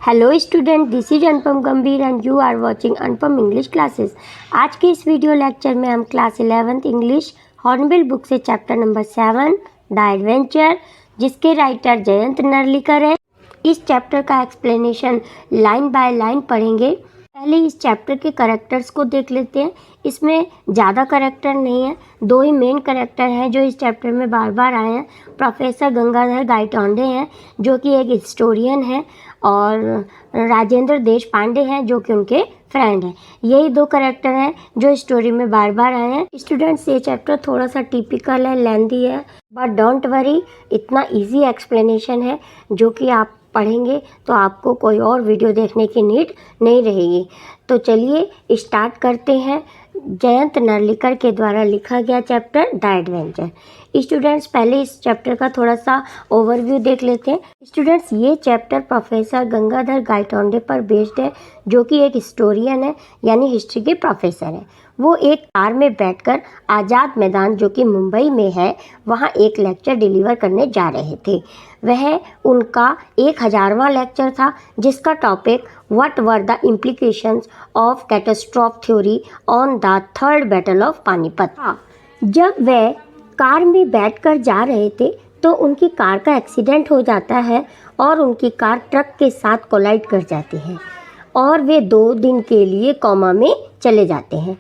Hello student, this is Anupam Gambhir and you are watching Anupam English classes. आज के इस video lecture में हम class 11th English Hornbill book से चैप्टर नंबर 7 द एडवेंचर, जिसके राइटर जयंत नरलिकर हैं, इस चैप्टर का एक्सप्लेनेशन लाइन बाय लाइन पढ़ेंगे। पहले इस चैप्टर के कैरेक्टर्स को देख लेते हैं। इसमें ज़्यादा कैरेक्टर नहीं है, दो ही मेन कैरेक्टर हैं जो इस चैप्टर में बार बार आए हैं। प्रोफेसर गंगाधर गायतोंडे हैं जो कि एक हिस्टोरियन है, और राजेंद्र देश पांडे हैं जो कि उनके फ्रेंड हैं। यही दो कैरेक्टर हैं जो स्टोरी में बार बार आए हैं। स्टूडेंट्स, ये चैप्टर थोड़ा सा टिपिकल है, लेंथी है, बट डोंट वरी, इतना इजी एक्सप्लेनेशन है जो कि आप पढ़ेंगे तो आपको कोई और वीडियो देखने की नीड नहीं रहेगी। तो चलिए स्टार्ट करते हैं। जयंत नरलिकर के द्वारा लिखा गया चैप्टर द एडवेंचर। स्टूडेंट्स, पहले इस चैप्टर का थोड़ा सा ओवरव्यू देख लेते हैं। स्टूडेंट्स, ये चैप्टर प्रोफेसर गंगाधर गायतोंडे पर बेस्ड है जो कि एक हिस्टोरियन है, यानी हिस्ट्री के प्रोफेसर हैं। वो एक कार में बैठकर आज़ाद मैदान जो कि मुंबई में है, वहाँ एक लेक्चर डिलीवर करने जा रहे थे। वह उनका 1000वां लेक्चर था जिसका topic what were the implications of catastrophe theory on the third battle of Panipat. जब वह कार में बैठकर जा रहे थे तो उनकी कार का एक्सीडेंट हो जाता है और उनकी कार ट्रक के साथ कोलाइड कर जाती है और वे 2 दिन के लिए कोमा में चले जाते हैं,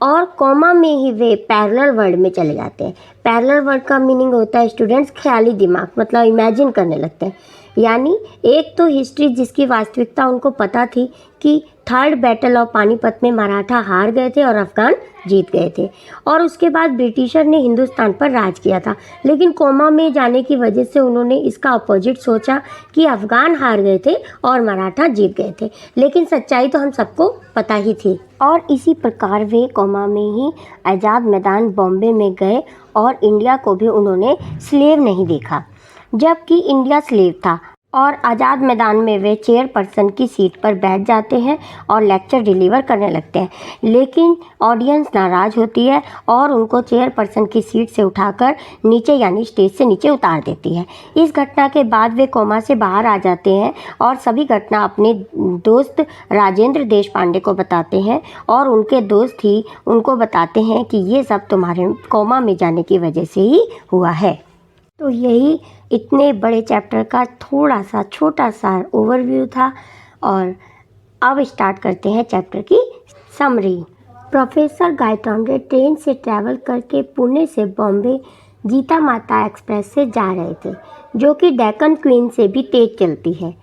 और कोमा में ही वे पैरेलल वर्ल्ड में चले जाते हैं। पैरेलल वर्ल्ड का मीनिंग होता है स्टूडेंट्स ख्याली दिमाग, मतलब इमेजिन करने लगते हैं। यानी एक तो हिस्ट्री जिसकी वास्तविकता उनको पता थी कि थर्ड बैटल ऑफ पानीपत में मराठा हार गए थे और अफगान जीत गए थे, और उसके बाद ब्रिटिशर ने हिंदुस्तान पर राज किया था। लेकिन कोमा में जाने की वजह से उन्होंने इसका अपोजिट सोचा कि अफगान हार गए थे और मराठा जीत गए थे, लेकिन सच्चाई तो हम सबको पता ही थी। और इसी प्रकार वे कोमा में ही आज़ाद मैदान बॉम्बे में गए और इंडिया को भी उन्होंने स्लेव नहीं देखा, जबकि इंडिया स्लेव था। और आज़ाद मैदान में वे चेयरपर्सन की सीट पर बैठ जाते हैं और लेक्चर डिलीवर करने लगते हैं, लेकिन ऑडियंस नाराज़ होती है और उनको चेयरपर्सन की सीट से उठाकर नीचे, यानी स्टेज से नीचे उतार देती है। इस घटना के बाद वे कोमा से बाहर आ जाते हैं और सभी घटना अपने दोस्त राजेंद्र देश पांडे को बताते हैं, और उनके दोस्त ही उनको बताते हैं कि ये सब तुम्हारे कोमा में जाने की वजह से ही हुआ है। तो यही इतने बड़े चैप्टर का थोड़ा सा छोटा सा ओवरव्यू था, और अब स्टार्ट करते हैं चैप्टर की समरी। प्रोफेसर गायतोंडे ट्रेन से ट्रैवल करके पुणे से बॉम्बे जीता माता एक्सप्रेस से जा रहे थे, जो कि डेक्कन क्वीन से भी तेज़ चलती है।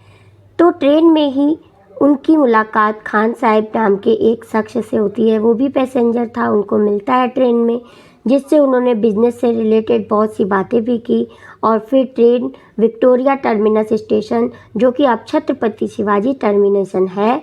तो ट्रेन में ही उनकी मुलाकात खान साहब नाम के एक शख्स से होती है। वो भी पैसेंजर था, उनको मिलता है ट्रेन में, जिससे उन्होंने बिजनेस से रिलेटेड बहुत सी बातें भी की। और फिर ट्रेन विक्टोरिया टर्मिनस स्टेशन, जो कि अब छत्रपति शिवाजी टर्मिनेशन है,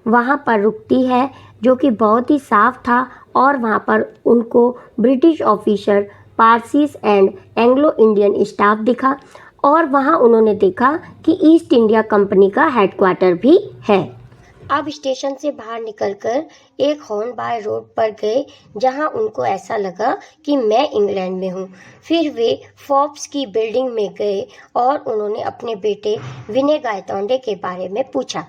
वहाँ पर रुकती है, जो कि बहुत ही साफ था। और वहाँ पर उनको British officer, पारसीस and Anglo Indian staff दिखा, और वहाँ उन्होंने देखा कि ईस्ट इंडिया कंपनी का हेडक्वार्टर भी है। अब स्टेशन से बाहर निकलकर एक हॉर्न बाय रोड पर गए, जहां उनको ऐसा लगा कि मैं इंग्लैंड में हूं। फिर वे फोर्ब्स की बिल्डिंग में गए और उन्होंने अपने बेटे विनय गायतोंडे के बारे में पूछा।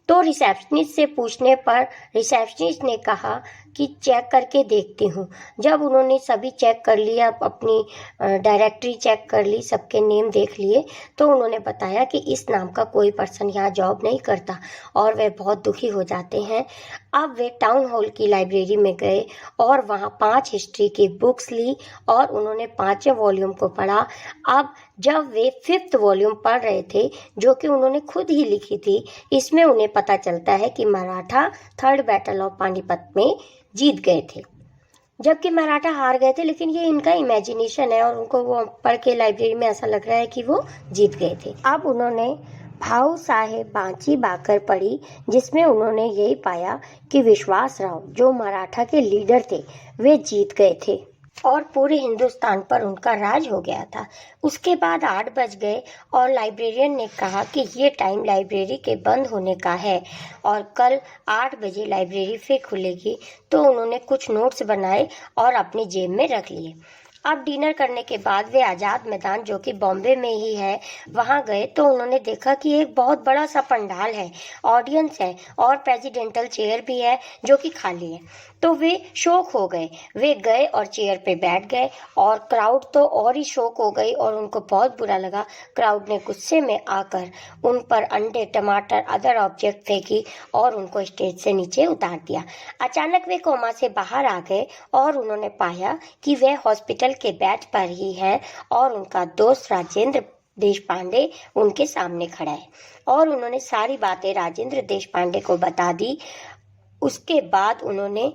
तो रिसेप्शनिस्ट से पूछने पर रिसेप्शनिस्ट ने कहा कि चेक करके देखती हूँ। जब उन्होंने सभी चेक कर लिया, अपनी डायरेक्टरी चेक कर ली, सबके नेम देख लिए, तो उन्होंने बताया कि इस नाम का कोई पर्सन यहाँ जॉब नहीं करता, और वे बहुत दुखी हो जाते हैं। अब वे टाउन हॉल की लाइब्रेरी में गए और वहाँ 5 हिस्ट्री की बुक्स ली और उन्होंने 5वें वॉल्यूम को पढ़ा। अब जब वे 5th वॉल्यूम पढ़ रहे थे, जो कि उन्होंने खुद ही लिखी थी, इसमें उन्हें पता चलता है कि Maratha third battle of Panipat में जीत गए थे, जबकि मराठा हार गए थे। लेकिन ये इनका इमेजिनेशन है और उनको वो पढ़ के लाइब्रेरी में ऐसा लग रहा है कि वो जीत गए थे। अब उन्होंने भाऊ साहेब बांची बाकर पढ़ी, जिसमें उन्होंने यही पाया कि विश्वास राव, जो मराठा के लीडर थे, वे जीत गए थे और पूरे हिंदुस्तान पर उनका राज हो गया था। उसके बाद 8 बज गए और लाइब्रेरियन ने कहा कि ये टाइम लाइब्रेरी के बंद होने का है और कल 8 बजे लाइब्रेरी फिर खुलेगी। तो उन्होंने कुछ नोट्स बनाए और अपनी जेब में रख लिए। अब डिनर करने के बाद वे आज़ाद मैदान, जो कि बॉम्बे में ही है, वहां गए तो उन्होंने देखा कि एक बहुत बड़ा सा पंडाल है, ऑडियंस है और प्रेसिडेंटल चेयर भी है जो कि खाली है। तो वे शॉक हो गए। वे गए और चेयर पे बैठ गए और क्राउड तो और ही शॉक हो गई और उनको बहुत बुरा लगा। क्राउड ने गुस्से में आकर उन पर अंडे, टमाटर, अदर ऑब्जेक्ट फेंकी और उनको स्टेज से नीचे उतार दिया। अचानक वे कोमा से बाहर आ गए और उन्होंने पाया कि वे हॉस्पिटल के बेड पर ही हैं और उनका दोस्त राजेंद्र देशपांडे उनके सामने खड़ा है और उन्होंने सारी बातें राजेंद्र देशपांडे को बता दी। उसके बाद उन्होंने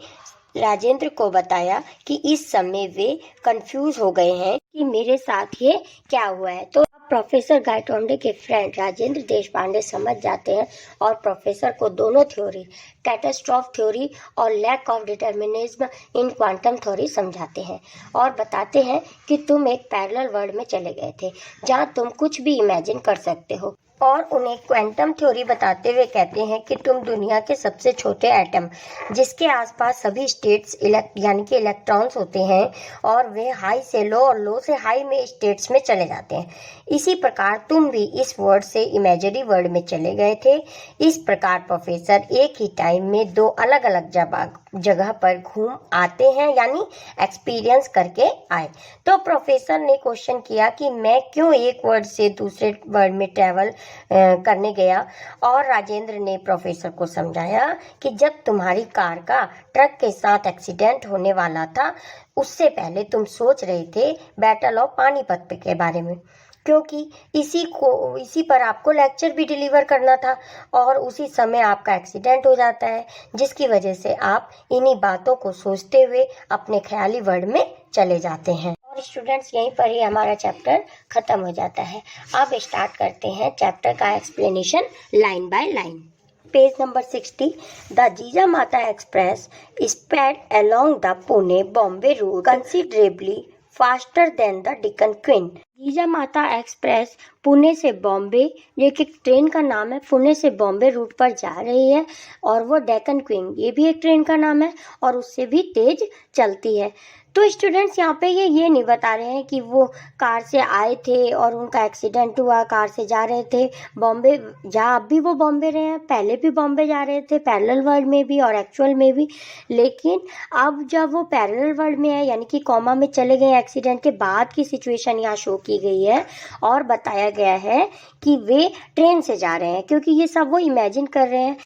राजेंद्र को बताया कि इस समय वे कंफ्यूज हो गए हैं कि मेरे साथ ये क्या हुआ है। तो प्रोफेसर गायटोंडे के फ्रेंड राजेंद्र देशपांडे समझ जाते हैं और प्रोफेसर को दोनों थ्योरी, कैटास्ट्रॉफ थ्योरी और lack of determinism in quantum theory समझाते हैं और बताते हैं कि तुम एक पैरेलल वर्ल्ड में चले गए थे जहां तुम कुछ भी इमेजिन कर सकते हो। और उन्हें क्वांटम थ्योरी बताते हुए कहते हैं कि तुम दुनिया के सबसे छोटे एटम, जिसके आसपास सभी स्टेट्स यानी कि इलेक्ट्रॉन्स होते हैं और वे हाई से लो और लो से हाई में स्टेट्स में चले जाते हैं। इसी प्रकार तुम भी इस वर्ल्ड से इमेजिनरी वर्ल्ड में चले गए थे। इस प्रकार प्रोफेसर एक ही टाइम में दो अलग अलग जगह पर घूम आते हैं, यानी एक्सपीरियंस करके आए। तो प्रोफेसर ने क्वेश्चन किया कि मैं क्यों एक वर्ल्ड से दूसरे वर्ल्ड में ट्रैवल करने गया और राजेंद्र ने प्रोफेसर को समझाया कि जब तुम्हारी कार का ट्रक के साथ एक्सीडेंट होने वाला था, उससे पहले तुम सोच रहे थे बैटल ऑफ पानीपत के बारे में, क्योंकि इसी पर आपको लेक्चर भी डिलीवर करना था और उसी समय आपका एक्सीडेंट हो जाता है, जिसकी वजह से आप इन्हीं बातों को सोचते हुए अपने ख्याली वर्ल्ड में चले जाते हैं। और स्टूडेंट्स, यहीं पर ही हमारा चैप्टर खत्म हो जाता है। अब स्टार्ट करते हैं चैप्टर का explanation line by line. Page number 60, the Jija Mata express sped along the Pune Bombay route considerably faster than the Deccan Queen। जीजा माता एक्सप्रेस पुणे से बॉम्बे, ये एक ट्रेन का नाम है, पुणे से बॉम्बे रूट पर जा रही है और वो डेक्कन क्वीन, ये भी एक ट्रेन का नाम है और उससे भी तेज चलती है। तो स्टूडेंट्स, यहाँ पे ये नहीं बता रहे हैं कि वो कार से आए थे और उनका एक्सीडेंट हुआ, कार से जा रहे थे बॉम्बे, जहाँ अब भी वो बॉम्बे रहे हैं, पहले भी बॉम्बे जा रहे थे, पैरेलल वर्ल्ड में भी और एक्चुअल में भी। लेकिन अब जब वो पैरेलल वर्ल्ड में है, यानी कि कोमा में चले गए एक्सीडेंट के बाद की सिचुएशन यहाँ शो की गई है और बताया गया है कि वे ट्रेन से जा रहे हैं, क्योंकि ये सब वो इमेजिन कर रहे हैं।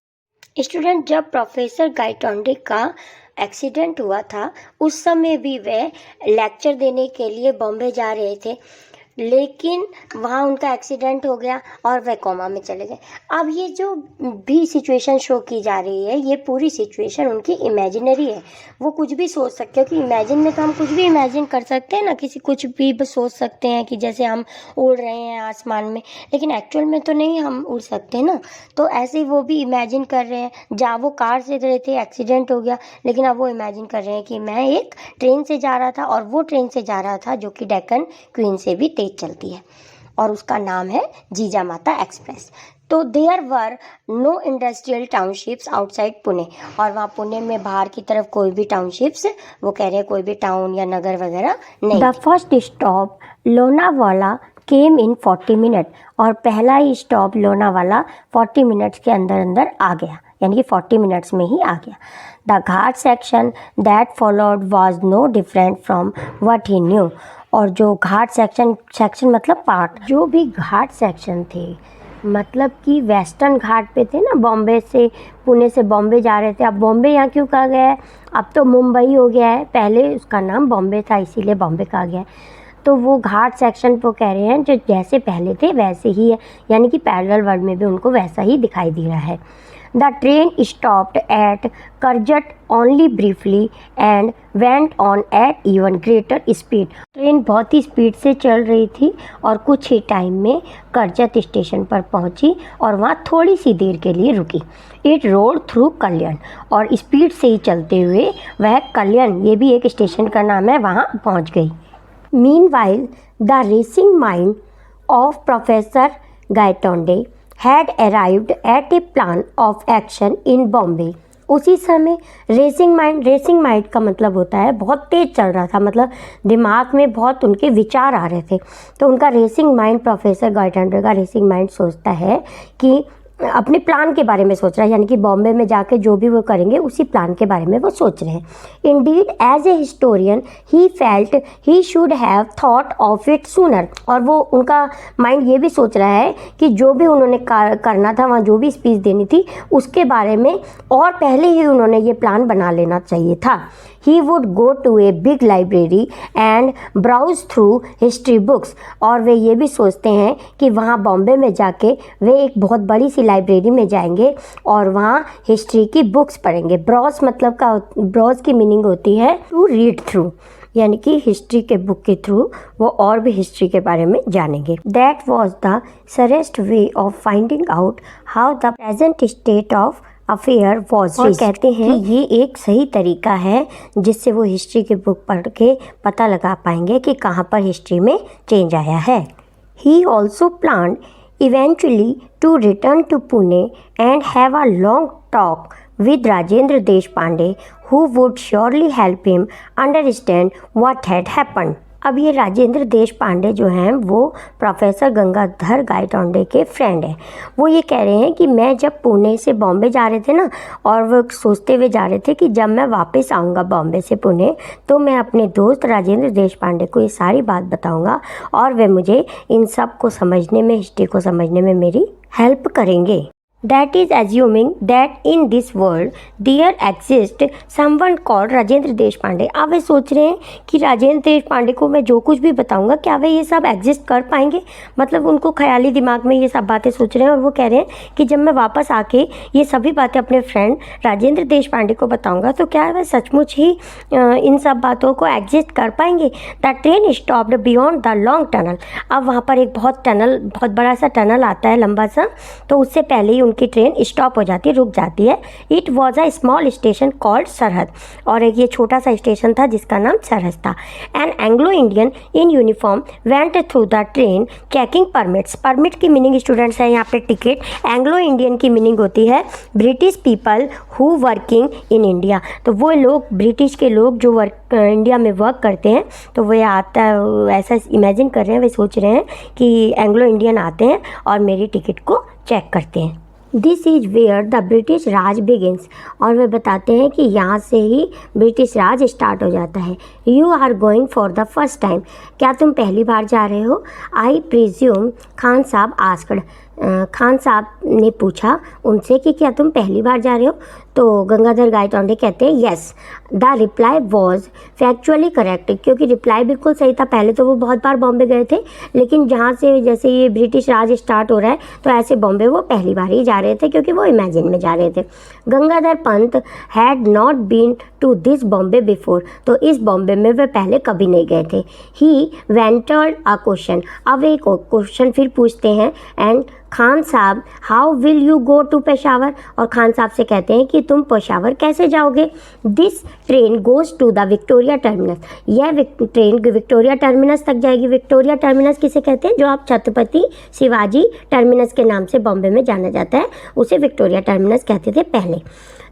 स्टूडेंट, जब प्रोफेसर गायटोंडे का एक्सीडेंट हुआ था उस समय भी वे लेक्चर देने के लिए बॉम्बे जा रहे थे, लेकिन वहाँ उनका एक्सीडेंट हो गया और वे कोमा में चले गए। अब ये जो भी सिचुएशन शो की जा रही है, ये पूरी सिचुएशन उनकी इमेजिनरी है। वो कुछ भी सोच सकते हो कि इमेजिन में तो हम कुछ भी इमेजिन कर सकते हैं ना, कुछ भी सोच सकते हैं कि जैसे हम उड़ रहे हैं आसमान में, लेकिन एक्चुअल में तो नहीं हम उड़ सकते ना। तो ऐसे ही वो भी इमेजिन कर रहे हैं। जहाँ वो कार से रहे थे, एक्सीडेंट हो गया, लेकिन अब वो इमेजिन कर रहे हैं कि मैं एक ट्रेन से जा रहा था और वो ट्रेन से जा रहा था जो कि डेक्कन क्वीन से भी तेज चलती है और उसका नाम है जीजा माता एक्सप्रेस। तो there were no industrial townships outside Pune, और वहाँ पुणे में बाहर की तरफ कोई भी टाउनशिप्स, वो कह रहे हैं कोई भी टाउन या नगर वगैरह नहीं। The first stop Lonavala came in 40 minute, और पहला ही स्टॉप लोनावाला 40 मिनट्स के अंदर अंदर आ गया, यानी कि 40 मिनट्स में ही आ गया। The ghat section that followed was no different from what he knew, और जो घाट सेक्शन मतलब पार्ट, जो भी घाट सेक्शन थे, मतलब कि वेस्टर्न घाट पे थे ना, बॉम्बे से पुणे से बॉम्बे जा रहे थे। अब बॉम्बे यहाँ क्यों कहा गया है, अब तो मुंबई हो गया है, पहले उसका नाम बॉम्बे था इसीलिए बॉम्बे कहा गया है। तो वो घाट सेक्शन को कह रहे हैं जो जैसे पहले थे वैसे ही है, यानी कि पैरेलल वर्ल्ड में भी उनको वैसा ही दिखाई दे रहा है। The train stopped at Karjat only briefly and went on at even greater speed. Train बहुत ही स्पीड से चल रही थी और कुछ ही टाइम में करजत स्टेशन पर पहुंची और वहाँ थोड़ी सी देर के लिए रुकी। इट रोड थ्रू कल्याण, और स्पीड से ही चलते हुए वह कल्याण, ये भी एक स्टेशन का नाम है, वहाँ पहुँच गई। Meanwhile the racing mind of professor Gaitonde had arrived at a plan of action in Bombay। उसी समय रेसिंग माइंड का मतलब होता है बहुत तेज़ चल रहा था, मतलब दिमाग में बहुत उनके विचार आ रहे थे। तो उनका रेसिंग माइंड, प्रोफेसर गाइटंडर का रेसिंग माइंड सोचता है कि अपने प्लान के बारे में सोच रहा है, यानी कि बॉम्बे में जाके जो भी वो करेंगे उसी प्लान के बारे में वो सोच रहे हैं। Indeed as a historian he felt he should have thought of it sooner. और वो उनका माइंड ये भी सोच रहा है कि जो भी उन्होंने करना था, वहाँ जो भी स्पीच देनी थी उसके बारे में और पहले ही उन्होंने ये प्लान बना लेना चाहिए था। He would go to a big library and browse through history books। और वे ये भी सोचते हैं कि वहाँ बॉम्बे में जाके वे एक बहुत बड़ी सी लाइब्रेरी में जाएंगे और वहाँ हिस्ट्री की बुक्स पढ़ेंगे। ब्राउज की मीनिंग होती है टू रीड थ्रू, यानी कि हिस्ट्री के बुक के थ्रू वो और भी हिस्ट्री के बारे में जानेंगे। That was the surest way of finding out how the present state of affair was. और कहते हैं कि ये एक सही तरीका है जिससे वो हिस्ट्री के बुक पढ़ के पता लगा पाएंगे कि कहाँ पर हिस्ट्री में चेंज आया है। He also planned eventually to return to Pune and have a long talk with Rajendra Deshpande, who would surely help him understand what had happened। अब ये राजेंद्र देश पांडे जो हैं वो प्रोफेसर गंगाधर गायटोंडे के फ्रेंड हैं। वो ये कह रहे हैं कि मैं जब पुणे से बॉम्बे जा रहे थे ना, और वो सोचते हुए जा रहे थे कि जब मैं वापस आऊँगा बॉम्बे से पुणे तो मैं अपने दोस्त राजेंद्र देश पांडे को ये सारी बात बताऊँगा और वे मुझे इन सब को समझने में, हिस्ट्री को समझने में मेरी हेल्प करेंगे। That is assuming that in this world there exists someone called Rajendra देश पांडे। अब वे सोच रहे हैं कि राजेंद्र देश पांडे को मैं जो कुछ भी बताऊंगा क्या वे ये सब एग्जिस्ट कर पाएंगे, मतलब उनको ख्याली दिमाग में ये सब बातें सोच रहे हैं। और वो कह रहे हैं कि जब मैं वापस आके ये सभी बातें अपने फ्रेंड राजेंद्र देश पांडे को बताऊंगा तो क्या वे सचमुच ही इन सब बातों को एग्जिस्ट कर पाएंगे। The train stopped beyond the long tunnel. अब वहाँ पर एक बहुत बड़ा सा टनल आता है, लंबा सा, तो उससे पहले ही उनकी ट्रेन स्टॉप हो जाती है, रुक जाती है। It was a small station called सरहद। और एक ये छोटा सा स्टेशन था जिसका नाम सरहद था। An Anglo Indian in uniform went through the train checking permits. Permit की मीनिंग स्टूडेंट्स है यहाँ पे टिकट। एंग्लो इंडियन की मीनिंग होती है British people who working in India. तो वो लोग, ब्रिटिश के लोग जो इंडिया में वर्क करते हैं, तो वो आता है, ऐसा इमेजिन कर रहे हैं, वे सोच रहे हैं कि एंग्लो इंडियन आते हैं और मेरी टिकट को चेक करते हैं। This is where the British Raj begins. और वे बताते हैं कि यहाँ से ही ब्रिटिश राज स्टार्ट हो जाता है। You are going for the first time. क्या तुम पहली बार जा रहे हो? आई प्रिज्यूम, खान साहब आस्क्ड। खान साहब ने पूछा उनसे कि क्या तुम पहली बार जा रहे हो? तो गंगाधर गायटोंडे कहते हैं yes. The reply was factually correct, क्योंकि रिप्लाई बिल्कुल सही था। पहले तो वो बहुत बार बॉम्बे गए थे, लेकिन जहाँ से जैसे ये ब्रिटिश राज स्टार्ट हो रहा है तो ऐसे बॉम्बे वो पहली बार ही जा रहे थे, क्योंकि वो इमेजिन में जा रहे थे। Gangadhar Pant had not been to this Bombay before. तो इस बॉम्बे में वे पहले कभी नहीं गए थे। He ventured a question. अब एक क्वेश्चन फिर पूछते हैं। And Khan Sahib, how will you go to Peshawar? और खान साहब से कहते हैं कि तुम पेशावर कैसे जाओगे? This train goes to the Victoria Terminus. यह ट्रेन विक्टोरिया टर्मिनस तक जाएगी। विक्टोरिया टर्मिनस किसे कहते हैं? जो आप छत्रपति शिवाजी टर्मिनस के नाम से बॉम्बे में जाना जाता है, उसे विक्टोरिया टर्मिनस कहते थे पहले।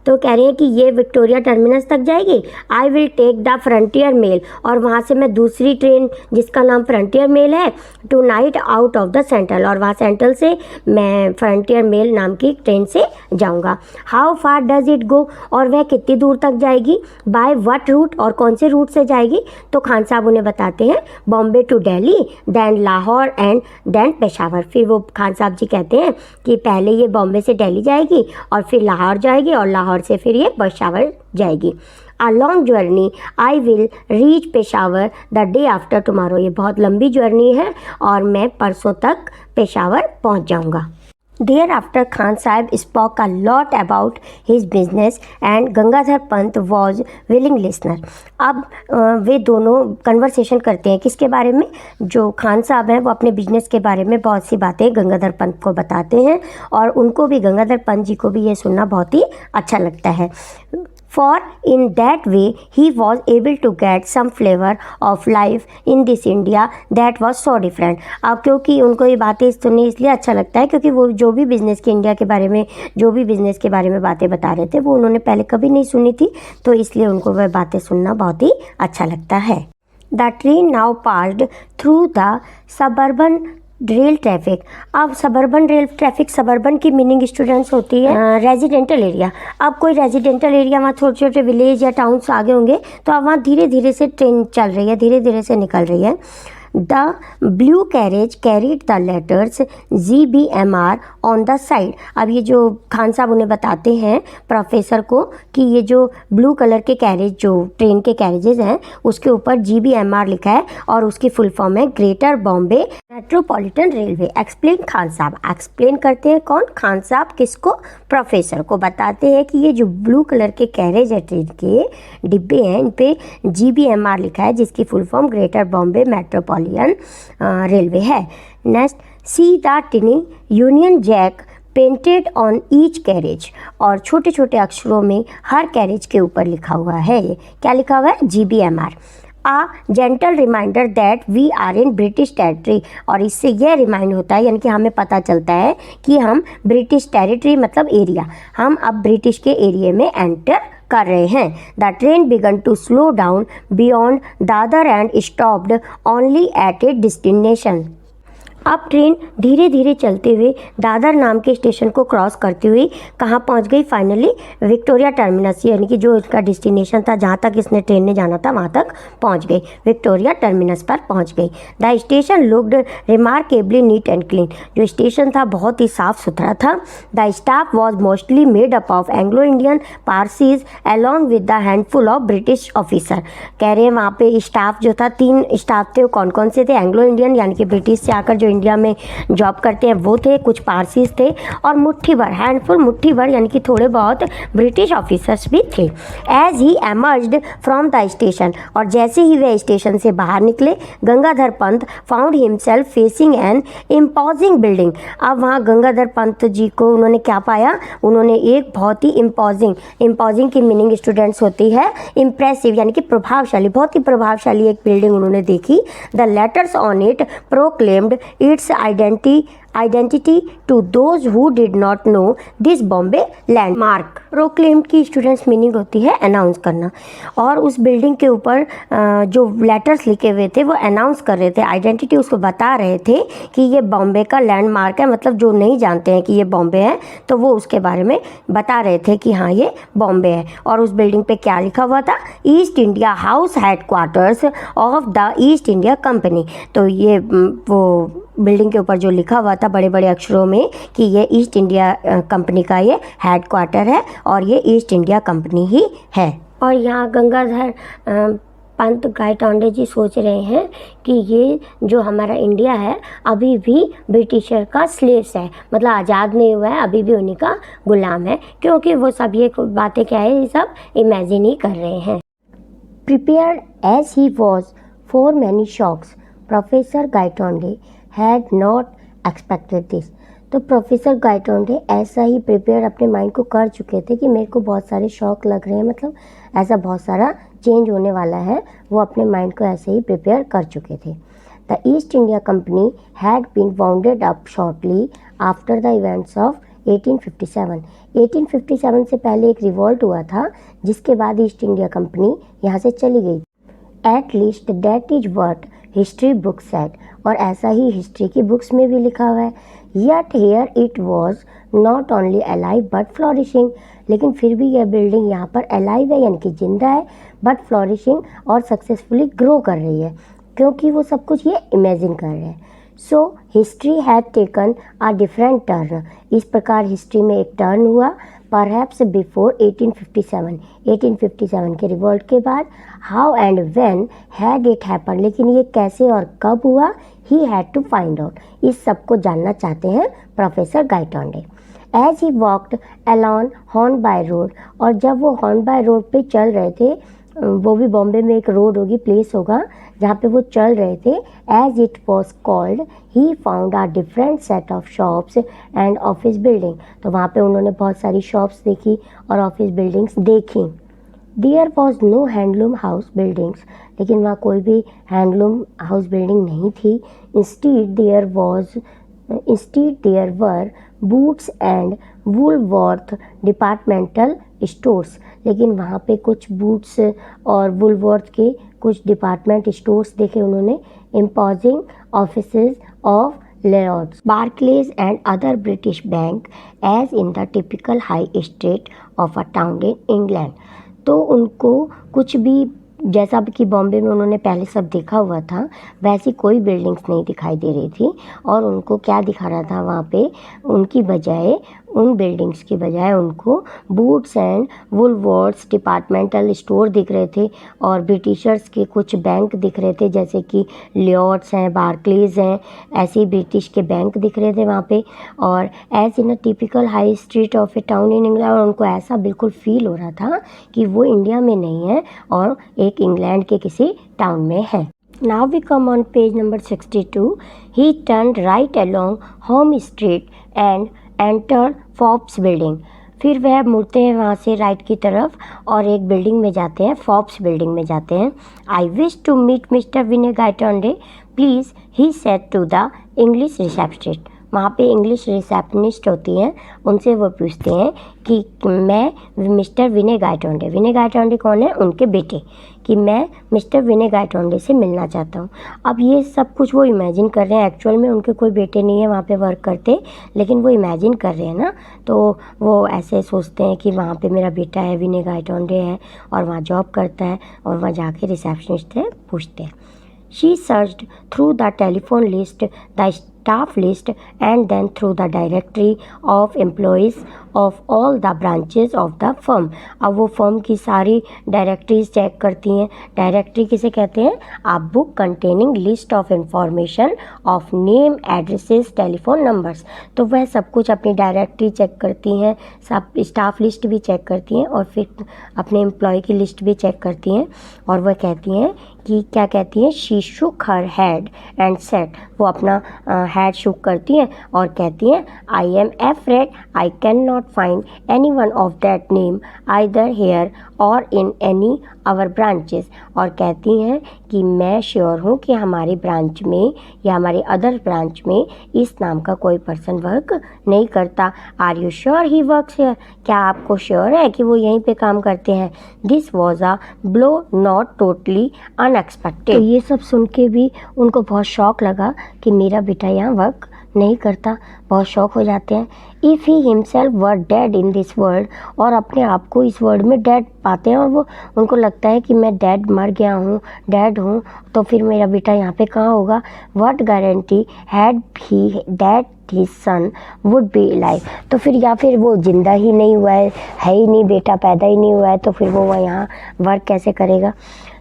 तो कह रहे हैं कि ये विक्टोरिया टर्मिनस तक जाएगी। I will take the Frontier Mail. और वहाँ से मैं दूसरी ट्रेन जिसका नाम फ्रंटियर मेल है, tonight out of the Central. और वहाँ सेंट्रल से मैं फ्रंटियर मेल नाम की ट्रेन से जाऊँगा। How far does it go? और वह कितनी दूर तक जाएगी? By what route? और कौन से रूट से जाएगी? तो खान साहब उन्हें बताते हैं Bombay to Delhi, then Lahore and then Peshawar. फिर वो खान साहब जी कहते हैं कि पहले ये बॉम्बे से दिल्ली जाएगी और फिर लाहौर जाएगी और लाहौर से फिर ये पेशावर जाएगी। A long journey, I will reach Peshawar the day after tomorrow. ये बहुत लंबी जर्नी है और मैं परसों तक पेशावर पहुंच जाऊंगा। Thereafter, Khan Sahib spoke a lot about his business and Gangadhar Pant was willing listener। अब वे दोनों कन्वर्सेशन करते हैं किसके बारे में? जो खान साहब हैं वो अपने बिजनेस के बारे में बहुत सी बातें गंगाधर पंत को बताते हैं और उनको भी, गंगाधर पंत जी को भी ये सुनना बहुत ही अच्छा लगता है। for in that way he was able to get some flavor of life in this India that was so different। अब क्योंकि उनको ये बातें सुनने इसलिए अच्छा लगता है क्योंकि वो जो भी बिज़नेस के इंडिया के बारे में जो भी बिज़नेस के बारे में बातें बता रहे थे वो उन्होंने पहले कभी नहीं सुनी थी, तो इसलिए उनको वह बातें सुनना बहुत ही अच्छा लगता है। The train now passed through the suburban rail traffic. अब सबर्बन रेल ट्रैफिक, सबर्बन की मीनिंग स्टूडेंट्स होती है रेजिडेंटल एरिया। अब कोई रेजिडेंटल एरिया, वहाँ छोटे छोटे विलेज या टाउन्स आगे होंगे, तो अब वहाँ धीरे धीरे से ट्रेन चल रही है, धीरे धीरे से निकल रही है। The blue carriage carried the letters GBMR on the side. अब ये जो खान साहब उन्हें बताते हैं प्रोफेसर को कि ये जो ब्लू कलर के कैरेज, जो ट्रेन के कैरेजेस हैं, उसके ऊपर GBMR लिखा है और उसकी फुल फॉर्म है greater Bombay metropolitan railway. Explain Khan साहब। एक्सप्लेन करते हैं कौन? खान साहब। किसको? प्रोफेसर को। बताते हैं कि ये जो ब्लू कलर के कैरेज है, ट्रेन के डिब्बे हैं, इन पे GBMR लिखा है जिसकी full form greater Bombay metropolitan railway है। Next, see the tiny Union Jack painted on each carriage. और छोटे छोटे अक्षरों में हर कैरेज के ऊपर लिखा हुआ है। ये क्या लिखा हुआ है? GBMR। A gentle reminder that we are in British territory. और इससे यह रिमाइंड होता है, यानी कि हमें पता चलता है कि हम ब्रिटिश टेरिटरी मतलब एरिया, हम अब ब्रिटिश के एरिया में एंटर कर रहे हैं। The train began to slow down beyond Dadar and stopped only at a destination. अब ट्रेन धीरे धीरे चलते हुए दादर नाम के स्टेशन को क्रॉस करती हुई कहाँ पहुँच गई? फाइनली विक्टोरिया टर्मिनस, यानी कि जो इसका डेस्टिनेशन था, जहाँ तक इसने ट्रेन ने जाना था, वहाँ तक पहुँच गई, विक्टोरिया टर्मिनस पर पहुँच गई। The station looked remarkably neat and clean. जो स्टेशन था बहुत ही साफ़ सुथरा था। The staff was mostly made up of Anglo Indian Parsis along with the handful of British officer. कह रहे हैं वहाँ पे स्टाफ जो था, 3 स्टाफ थे। वो कौन कौन से थे? एंग्लो इंडियन यानी कि ब्रिटिश से आकर जो इंडिया में जॉब करते हैं वो थे, कुछ पारसीज थे, और मुट्ठी भर, हैंडफुल, मुट्ठी भर यानी कि थोड़े बहुत ब्रिटिश ऑफिसर्स भी थे। As he emerged from the station, और जैसे ही वे स्टेशन से बाहर निकले, Gangadhar Pant found himself facing an imposing building. अब वहाँ गंगाधर पंत जी को उन्होंने क्या पाया? उन्होंने एक बहुत ही इम्पोजिंग की मीनिंग स्टूडेंट्स होती है इम्प्रेसिव, यानी कि प्रभावशाली, बहुत ही प्रभावशाली एक बिल्डिंग उन्होंने देखी। The letters on it proclaimed its identity to those who did not know this Bombay landmark. Proclaimed की स्टूडेंट्स मीनिंग होती है अनाउंस करना, और उस बिल्डिंग के ऊपर जो लेटर्स लिखे हुए थे वो अनाउंस कर रहे थे, आइडेंटिटी उसको बता रहे थे कि ये बॉम्बे का लैंडमार्क है। मतलब जो नहीं जानते हैं कि ये बॉम्बे है तो वो उसके बारे में बता रहे थे कि हाँ ये बॉम्बे है। और उस बिल्डिंग पे क्या लिखा हुआ था? East India house headquarters of the East India company. तो ये वो बिल्डिंग के ऊपर जो लिखा हुआ था बड़े बड़े अक्षरों में कि ये ईस्ट इंडिया कंपनी का ये हेडक्वार्टर है और ये ईस्ट इंडिया कंपनी ही है। और यहाँ गंगाधर पंत गायटोंडे जी सोच रहे हैं कि ये जो हमारा इंडिया है अभी भी ब्रिटिशर का स्लेव्स है, मतलब आज़ाद नहीं हुआ है, अभी भी उन्हीं का गुलाम है, क्योंकि वो सब ये बातें क्या है, ये सब इमेजिन ही कर रहे हैं। Prepared as he was for many shocks, professor Gaitonde had not expected this. तो प्रोफेसर गायटोंडे ऐसा ही प्रिपेयर अपने माइंड को कर चुके थे कि मेरे को बहुत सारे शौक लग रहे हैं, मतलब ऐसा बहुत सारा चेंज होने वाला है, वो अपने माइंड को ऐसे ही प्रिपेयर कर चुके थे। The East India Company had been wounded up shortly after the events of 1857। 1857 से पहले एक रिवॉल्ट हुआ था जिसके बाद ईस्ट इंडिया कंपनी यहाँ से चली गई। At least that is what history book said, और ऐसा ही हिस्ट्री की बुक्स में भी लिखा हुआ है। Yet here it was not only alive but flourishing, लेकिन फिर भी यह बिल्डिंग यहाँ पर अलाइव है यानी कि जिंदा है, बट फ्लॉरिशिंग और सक्सेसफुली ग्रो कर रही है, क्योंकि वो सब कुछ ये इमेजिन कर रहे हैं। So history had taken a different turn, इस प्रकार हिस्ट्री में एक टर्न हुआ। परहैप्स बिफोर 1857 के रिवॉल्ट के बाद। How and when had it happen, लेकिन ये कैसे और कब हुआ? He had to find out, इस सब को जानना चाहते हैं professor Gaitonde. As he walked along Hornby road, और जब वो हॉर्न बाय रोड पे चल रहे थे, वो भी बॉम्बे में एक रोड होगी, प्लेस होगा जहाँ पे वो चल रहे थे, as it was called he found a different set of shops and office building. तो वहाँ पे उन्होंने बहुत सारी शॉप्स देखी और ऑफिस बिल्डिंग्स देखी। There was no handloom house buildings, लेकिन वहाँ कोई भी हैंडलूम हाउस बिल्डिंग नहीं थी. Instead there were Boots and Woolworth departmental stores, लेकिन वहाँ पे कुछ बूट्स और वुलवर्थ के कुछ डिपार्टमेंट स्टोर्स देखे उन्होंने. Imposing offices of Lloyds, Barclays and other British bank as in the typical high street of a town in England. तो उनको कुछ भी जैसा कि बॉम्बे में उन्होंने पहले सब देखा हुआ था वैसी कोई बिल्डिंग्स नहीं दिखाई दे रही थी. और उनको क्या दिखा रहा था वहाँ पे, उनकी बजाय उन बिल्डिंग्स की बजाय उनको बूट्स एंड वुलवर्थ्स डिपार्टमेंटल स्टोर दिख रहे थे और ब्रिटिशर्स के कुछ बैंक दिख रहे थे जैसे कि लियोट्स हैं, बार्कलेज हैं, ऐसे ब्रिटिश के बैंक दिख रहे थे वहाँ पे. और as in a typical high street of a town in England, और उनको ऐसा बिल्कुल फील हो रहा था कि वो इंडिया में नहीं है और एक इंग्लैंड के किसी टाउन में है. Now we come on page number 62. He turned right along Home Street and entered Forbes building. फिर वह मुड़ते हैं वहाँ से राइट की तरफ और एक बिल्डिंग में जाते हैं, फॉर्ब्स बिल्डिंग में जाते हैं. I wish to meet mister Vinay Gaitonde please, he said to the English receptionist. वहाँ पे इंग्लिश रिसेप्शनिस्ट होती हैं, उनसे वो पूछते हैं कि मैं मिस्टर विनय गायटोंडे कौन है, उनके बेटे, कि मैं मिस्टर विनय गायटोंडे से मिलना चाहता हूँ. अब ये सब कुछ वो इमेजिन कर रहे हैं, एक्चुअल में उनके कोई बेटे नहीं है वहाँ पे वर्क करते, लेकिन वो इमेजिन कर रहे हैं ना, तो वो ऐसे सोचते हैं कि वहाँ पे मेरा बेटा है, विनय गायटोंडे है और वहाँ जॉब करता है, और वहाँ जाके रिसेप्शनिस्ट से पूछते हैं. She searched through the telephone list, the staff list, and then through the directory of employees of all the branches of the firm. अब वो फर्म की सारी डायरेक्टरीज चेक करती हैं. डायरेक्टरी किसे कहते हैं, a book containing list of information of name, addresses, telephone numbers. तो वह सब कुछ अपनी डायरेक्टरी चेक करती हैं, सब स्टाफ लिस्ट भी चेक करती हैं और फिर अपने एम्प्लॉय की लिस्ट भी चेक करती हैं. और वह कहती हैं कि क्या कहती हैं, she shook her head and said, वो अपना हेड शुक करती हैं और कहती हैं, I am afraid I can not find any one of that name either here or in any our branches. और कहती हैं कि मैं श्योर हूँ कि हमारे ब्रांच में या हमारे अदर ब्रांच में इस नाम का कोई पर्सन वर्क नहीं करता. Are you sure he works here, क्या आपको श्योर है कि वो यहीं पे काम करते हैं. This was a blow not totally unexpected. तो ये सब सुन के भी उनको बहुत शौक लगा कि मेरा बेटा यहाँ वर्क नहीं करता, बहुत शौक हो जाते हैं. If he himself were dead in this world, और अपने आप को इस वर्ल्ड में डेड पाते हैं और वो उनको लगता है कि मैं डेड मर गया हूँ, डेड हूँ, तो फिर मेरा बेटा यहाँ पे कहाँ होगा. What guarantee had he that his son would be alive. तो फिर या फिर वो जिंदा ही नहीं हुआ है ही नहीं, बेटा पैदा ही नहीं हुआ है, तो फिर वो यहाँ वर्क कैसे करेगा.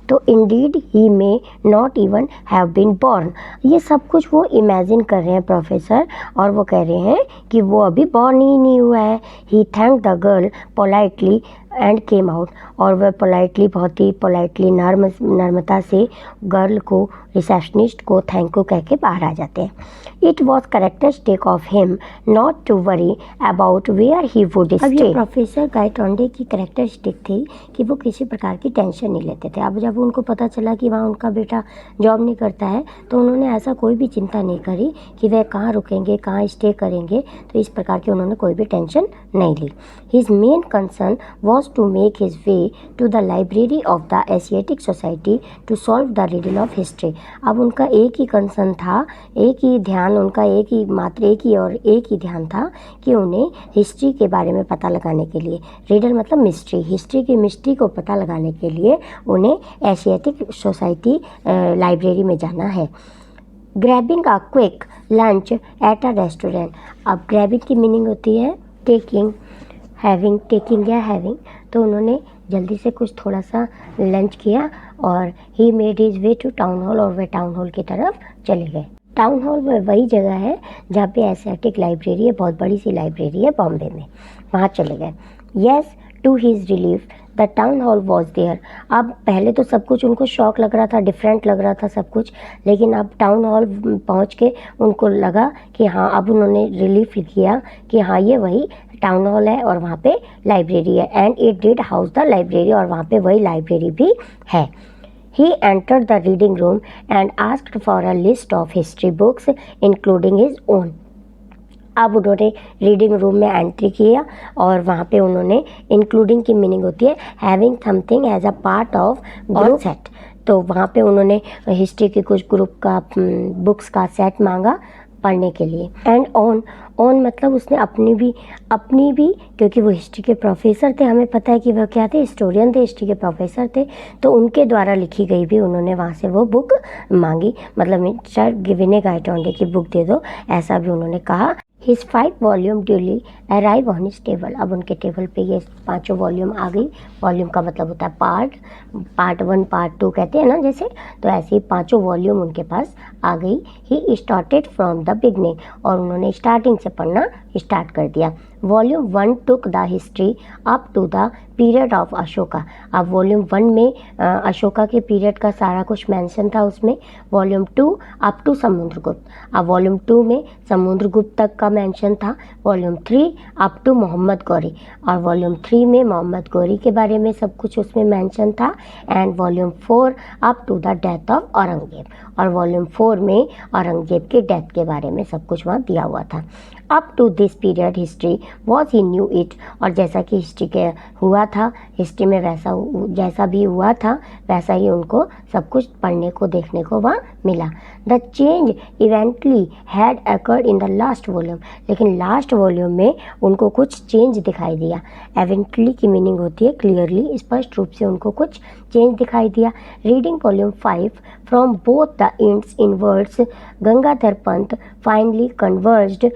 तो indeed he may not even have been born. ये सब कुछ वो इमेजिन कर रहे हैं प्रोफेसर, और वो कह रहे हैं कि वो अभी बॉर्न ही नहीं हुआ है. He thank the girl politely and came out. और वह पोलाइटली, बहुत ही पोलाइटली, नर्मता से गर्ल को, रिसेप्शनिस्ट को थैंक यू कह के बाहर आ जाते हैं. It was characteristic of him not to worry about where he would stay. अब ये प्रोफेसर गायटोंडे की कैरेक्टरिस्टिक थी कि वो किसी प्रकार की टेंशन नहीं लेते थे. अब जब उनको पता चला कि वहाँ उनका बेटा जॉब नहीं करता है, तो उन्होंने ऐसा कोई भी चिंता नहीं करी कि वह कहाँ रुकेंगे, कहाँ स्टे करेंगे. तो इस प्रकार की उन्होंने कोई भी टेंशन नहीं ली. His main concern was to make his way to the library of the Asiatic Society to solve the riddle of history. अब उनका एक ही कंसर्न था, एक ही ध्यान, उनका एक ही ध्यान था कि उन्हें हिस्ट्री के बारे में पता लगाने के लिए, रिडल मतलब मिस्ट्री, हिस्ट्री की मिस्ट्री को पता लगाने के लिए उन्हें एशियाटिक सोसाइटी लाइब्रेरी में जाना है. Grabbing a quick lunch at a restaurant. अब ग्रैबिंग की मीनिंग होती है टेकिंग, टेकिंग या हैविंग. तो उन्होंने जल्दी से कुछ थोड़ा सा लंच किया और he made his way to town hall, और वे टाउन हॉल की तरफ चले गए. टाउन हॉल में वही जगह है जहाँ पे एशियाटिक लाइब्रेरी है, बहुत बड़ी सी लाइब्रेरी है बॉम्बे में, वहाँ चले गए. Yes to his relief the town hall was there. अब पहले तो सब कुछ उनको शॉक लग रहा था, डिफरेंट लग रहा था सब कुछ, लेकिन अब टाउन हॉल पहुंच के उनको लगा कि हाँ, अब उन्होंने रिलीफ किया कि हाँ ये वही टाउन हॉल है और वहाँ पे लाइब्रेरी है, and it did house the library, और वहाँ पे वही लाइब्रेरी भी है। He entered the reading room and asked for a list of history books including his own. अब उन्होंने रीडिंग रूम में एंट्री किया और वहाँ पे उन्होंने इंक्लूडिंग की मीनिंग होती है having something as a part of group set. तो वहाँ पे उन्होंने हिस्ट्री के कुछ ग्रुप का बुक्स का सेट मांगा पढ़ने के लिए। एंड ऑन मतलब उसने अपनी भी क्योंकि वो हिस्ट्री के प्रोफेसर थे, हमें पता है कि वो क्या थे, हिस्टोरियन थे, हिस्ट्री के प्रोफेसर थे, तो उनके द्वारा लिखी गई भी उन्होंने वहाँ से वो बुक मांगी, मतलब शायद गिविने गाइटोंडे की बुक दे दो, ऐसा भी उन्होंने कहा। His 5 volume duly arrive on his table. अब उनके टेबल पे ये 5 वॉल्यूम आ गई। वॉल्यूम का मतलब होता है पार्ट 1 पार्ट 2 कहते हैं ना जैसे, तो ऐसे ही 5 वॉल्यूम उनके पास आ गई। He started from the beginning, और उन्होंने स्टार्टिंग से पढ़ना स्टार्ट कर दिया। Volume 1 took the history up to the period of Ashoka. अब वॉल्यूम 1 में अशोका के पीरियड का सारा कुछ मेंशन था उसमें। Volume 2 up to Samudragupta. अब वॉल्यूम 2 में समुद्रगुप्त तक का मेंशन था। Volume 3 up to Mohammad Ghori, और वॉल्यूम 3 में मोहम्मद गौरी के बारे में सब कुछ उसमें मेंशन था। And volume 4 up to the death of Aurangzeb, और वॉल्यूम 4 में औरंगजेब के डेथ के बारे में सब कुछ वहाँ दिया हुआ था। Up to this period history was he knew it, और जैसा कि हिस्ट्री के हुआ था, हिस्ट्री में वैसा जैसा भी हुआ था वैसा ही उनको सब कुछ पढ़ने को देखने को वहाँ मिला। The change इवेंटली had occurred in the last volume, लेकिन लास्ट वॉल्यूम में उनको कुछ चेंज दिखाई दिया। एवेंटली की मीनिंग होती है क्लियरली, स्पष्ट रूप से उनको कुछ चेंज दिखाई दिया। Reading volume 5 from both the ends in words, Gangadhar Pant finally converged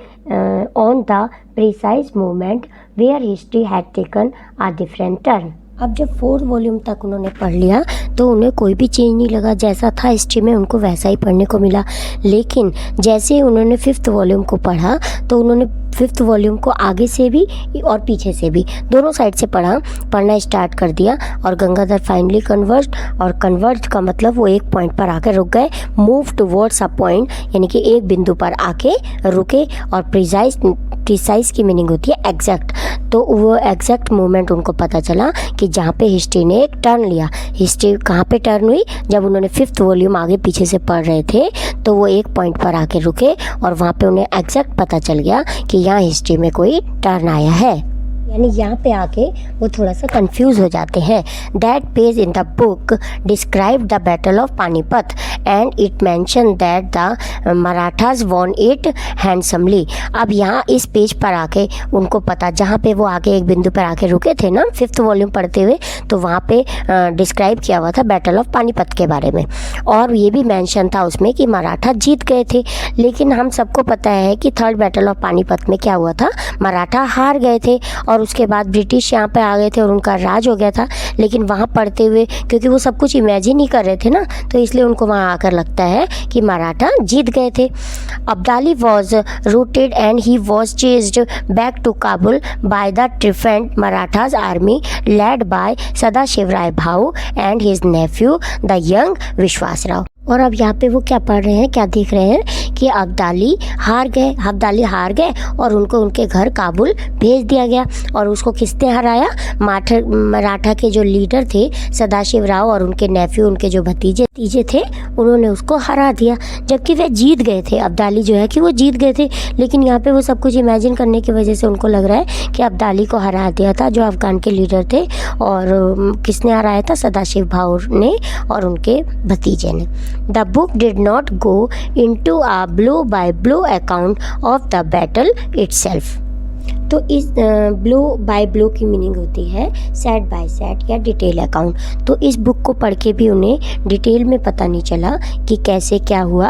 on the precise moment where history had taken a different turn. अब जब 4th वॉल्यूम तक उन्होंने पढ़ लिया तो उन्हें कोई भी चेंज नहीं लगा, जैसा था हिस्ट्री में उनको वैसा ही पढ़ने को मिला। लेकिन जैसे ही उन्होंने 5th वॉल्यूम को पढ़ा तो उन्होंने 5th वॉल्यूम को आगे से भी और पीछे से भी दोनों साइड से पढ़ना स्टार्ट कर दिया। और गंगाधर फाइनली कन्वर्ज्ड, और कन्वर्ज का मतलब वो एक पॉइंट पर आकर रुक गए। मूव टुवर्ड्स अ पॉइंट, यानी कि एक बिंदु पर आके रुके। और प्रिसाइज की मीनिंग होती है एग्जैक्ट, तो वो एग्जैक्ट मोमेंट उनको पता चला कि जहाँ पे हिस्ट्री ने एक टर्न लिया। हिस्ट्री कहाँ पे टर्न हुई, जब उन्होंने 5th वॉल्यूम आगे पीछे से पढ़ रहे थे तो वो एक पॉइंट पर आके रुके और वहाँ पे उन्हें एग्जैक्ट पता चल गया कि यहाँ हिस्ट्री में कोई टर्न आया है। यानी यहाँ पे आके वो थोड़ा सा कंफ्यूज हो जाते हैं। That page in the book describe the battle of Panipat and it mention that the Marathas won it handsomely. अब यहाँ इस पेज पर आके उनको पता, जहाँ पे वो आके एक बिंदु पर आके रुके थे ना 5th वॉल्यूम पढ़ते हुए, तो वहाँ पे डिस्क्राइब किया हुआ था बैटल ऑफ पानीपत के बारे में, और ये भी मेंशन था उसमें कि मराठा जीत गए थे। लेकिन हम सबको पता है कि 3rd बैटल ऑफ पानीपत में क्या हुआ था, मराठा हार गए थे और उसके बाद ब्रिटिश यहाँ पे आ गए थे और उनका राज हो गया था। लेकिन वहाँ पढ़ते हुए क्योंकि वो सब कुछ इमेजिन ही कर रहे थे ना, तो इसलिए उनको वहाँ आकर लगता है कि मराठा जीत गए थे। Abdali was routed and he was chased back to Kabul by the triumphant Marathas army led by Sadashivrao Bhau and his nephew the young Vishwasrao. और अब यहाँ पे वो क्या पढ़ रहे हैं, क्या देख रहे हैं कि अब्दाली हार गए और उनको उनके घर काबुल भेज दिया गया। और उसको किसने हराया, मराठा के जो लीडर थे सदाशिव राव और उनके नेफ्यू, उनके जो भतीजे थे, उन्होंने उसको हरा दिया, जबकि वे जीत गए थे। अब्दाली जो है कि वो जीत गए थे, लेकिन यहाँ पे वो सब कुछ इमेजिन करने की वजह से उनको लग रहा है कि अब्दाली को हरा दिया था जो अफगान के लीडर थे। और किसने हराया था, सदाशिव भाऊ ने और उनके भतीजे ने। The book did not go into a blow-by-blow account of the battle itself. तो इस ब्लो बाय ब्लो की मीनिंग होती है सेट बाय सेट या डिटेल अकाउंट। तो इस बुक को पढ़ के भी उन्हें डिटेल में पता नहीं चला कि कैसे क्या हुआ।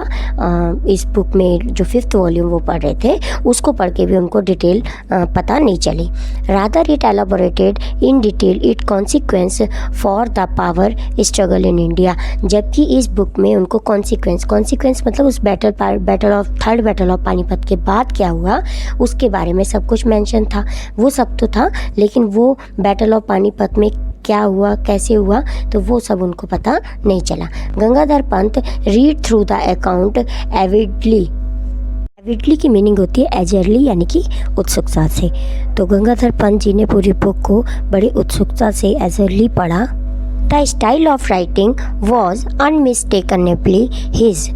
इस बुक में जो 5th वॉल्यूम वो पढ़ रहे थे उसको पढ़ के भी उनको डिटेल पता नहीं चली। Rather it elaborated in detail it consequence for the power struggle in India. जबकि इस बुक में उनको कॉन्सिक्वेंस मतलब उस 3rd बैटल ऑफ पानीपत के बाद क्या हुआ उसके बारे में सब कुछ मेंशन एक्सपेंशन था, वो सब तो था, लेकिन वो बैटल ऑफ पानीपत में क्या हुआ, कैसे हुआ, तो वो सब उनको पता नहीं चला। Gangadhar Pant read through the account avidly. Avidly की मीनिंग होती है एजरली, यानी कि उत्सुकता से। तो गंगाधर पंत जी ने पूरी बुक को बड़ी उत्सुकता से एजरली पढ़ा। The style of writing was unmistakably his,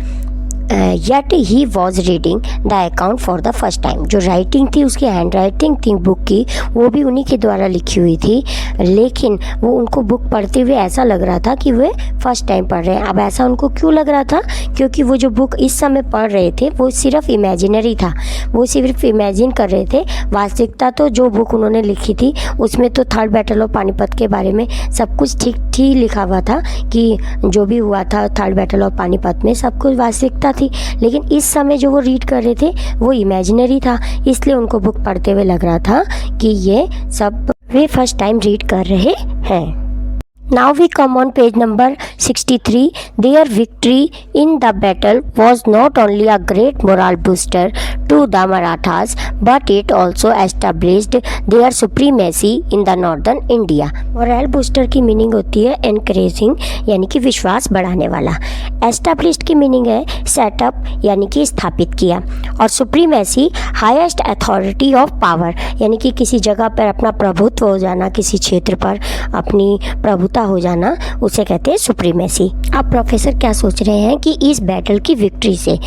yet he was reading the account for the first time. जो राइटिंग थी, उसकी हैंड राइटिंग थी बुक की, वो भी उन्हीं के द्वारा लिखी हुई थी, लेकिन वो उनको बुक पढ़ते हुए ऐसा लग रहा था कि वे फर्स्ट टाइम पढ़ रहे हैं। अब ऐसा उनको क्यों लग रहा था? क्योंकि वो जो बुक इस समय पढ़ रहे थे वो सिर्फ इमेजिनरी था, वो सिर्फ इमेजिन कर रहे थे। वास्तविकता तो जो बुक उन्होंने लिखी थी उसमें तो थर्ड बैटल ऑफ पानीपत के बारे में सब कुछ ठीक ठीक लिखा हुआ था कि जो भी हुआ था थर्ड बैटल ऑफ पानीपत में सब कुछ वास्तविकता थी, लेकिन इस समय जो वो रीड कर रहे थे वो इमेजिनरी था, इसलिए उनको बुक पढ़ते हुए लग रहा था कि ये सब वे फर्स्ट टाइम रीड कर रहे हैं। Now we come on page number 63. Their victory in the battle was not only a great moral booster to the Marathas, but it also established their supremacy in the northern India. Moral booster की meaning होती है encouraging, यानी कि विश्वास बढ़ाने वाला। Established की meaning है सेटअप, यानी कि स्थापित किया, और supremacy highest authority of power, यानी कि किसी जगह पर अपना प्रभुत्व हो जाना, किसी क्षेत्र पर अपनी प्रभुत्व हो जाना, उसे कहते हैं सुप्रीमेसी। अब प्रोफेसर क्या सोच रहे हैं कि इस बैटल की विक्ट्री से,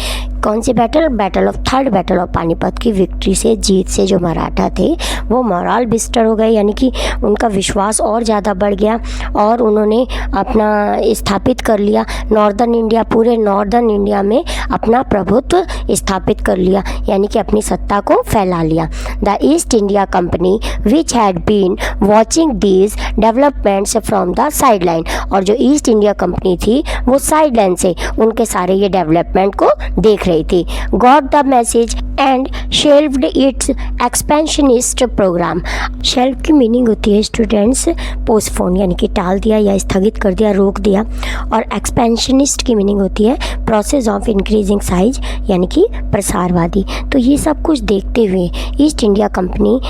कौन सी battle? Battle of third battle of Panipat की विक्ट्री से, जीत से जो मराठा थे वो मोरल बूस्टर हो गए, यानी कि उनका विश्वास और ज़्यादा बढ़ गया और उन्होंने अपना स्थापित कर लिया नॉर्दर्न इंडिया, पूरे नॉर्दर्न इंडिया में अपना प्रभुत्व स्थापित कर लिया, यानी कि अपनी सत्ता को फैला लिया। The East India Company which had been watching these developments from the sideline, और जो ईस्ट इंडिया कंपनी थी वो साइडलाइन से उनके सारे ये डेवलपमेंट को देख रही थी। Got the message and shelved its expansionist programme. Shelve की मीनिंग होती है स्टूडेंट्स पोस्टपोन, यानी कि टाल दिया या स्थगित कर दिया, रोक दिया, और एक्सपेंशनिस्ट की मीनिंग होती है प्रोसेस ऑफ इंक्रीजिंग साइज, यानी कि प्रसारवादी। तो ये सब कुछ देखते हुए ईस्ट इंडिया कंपनी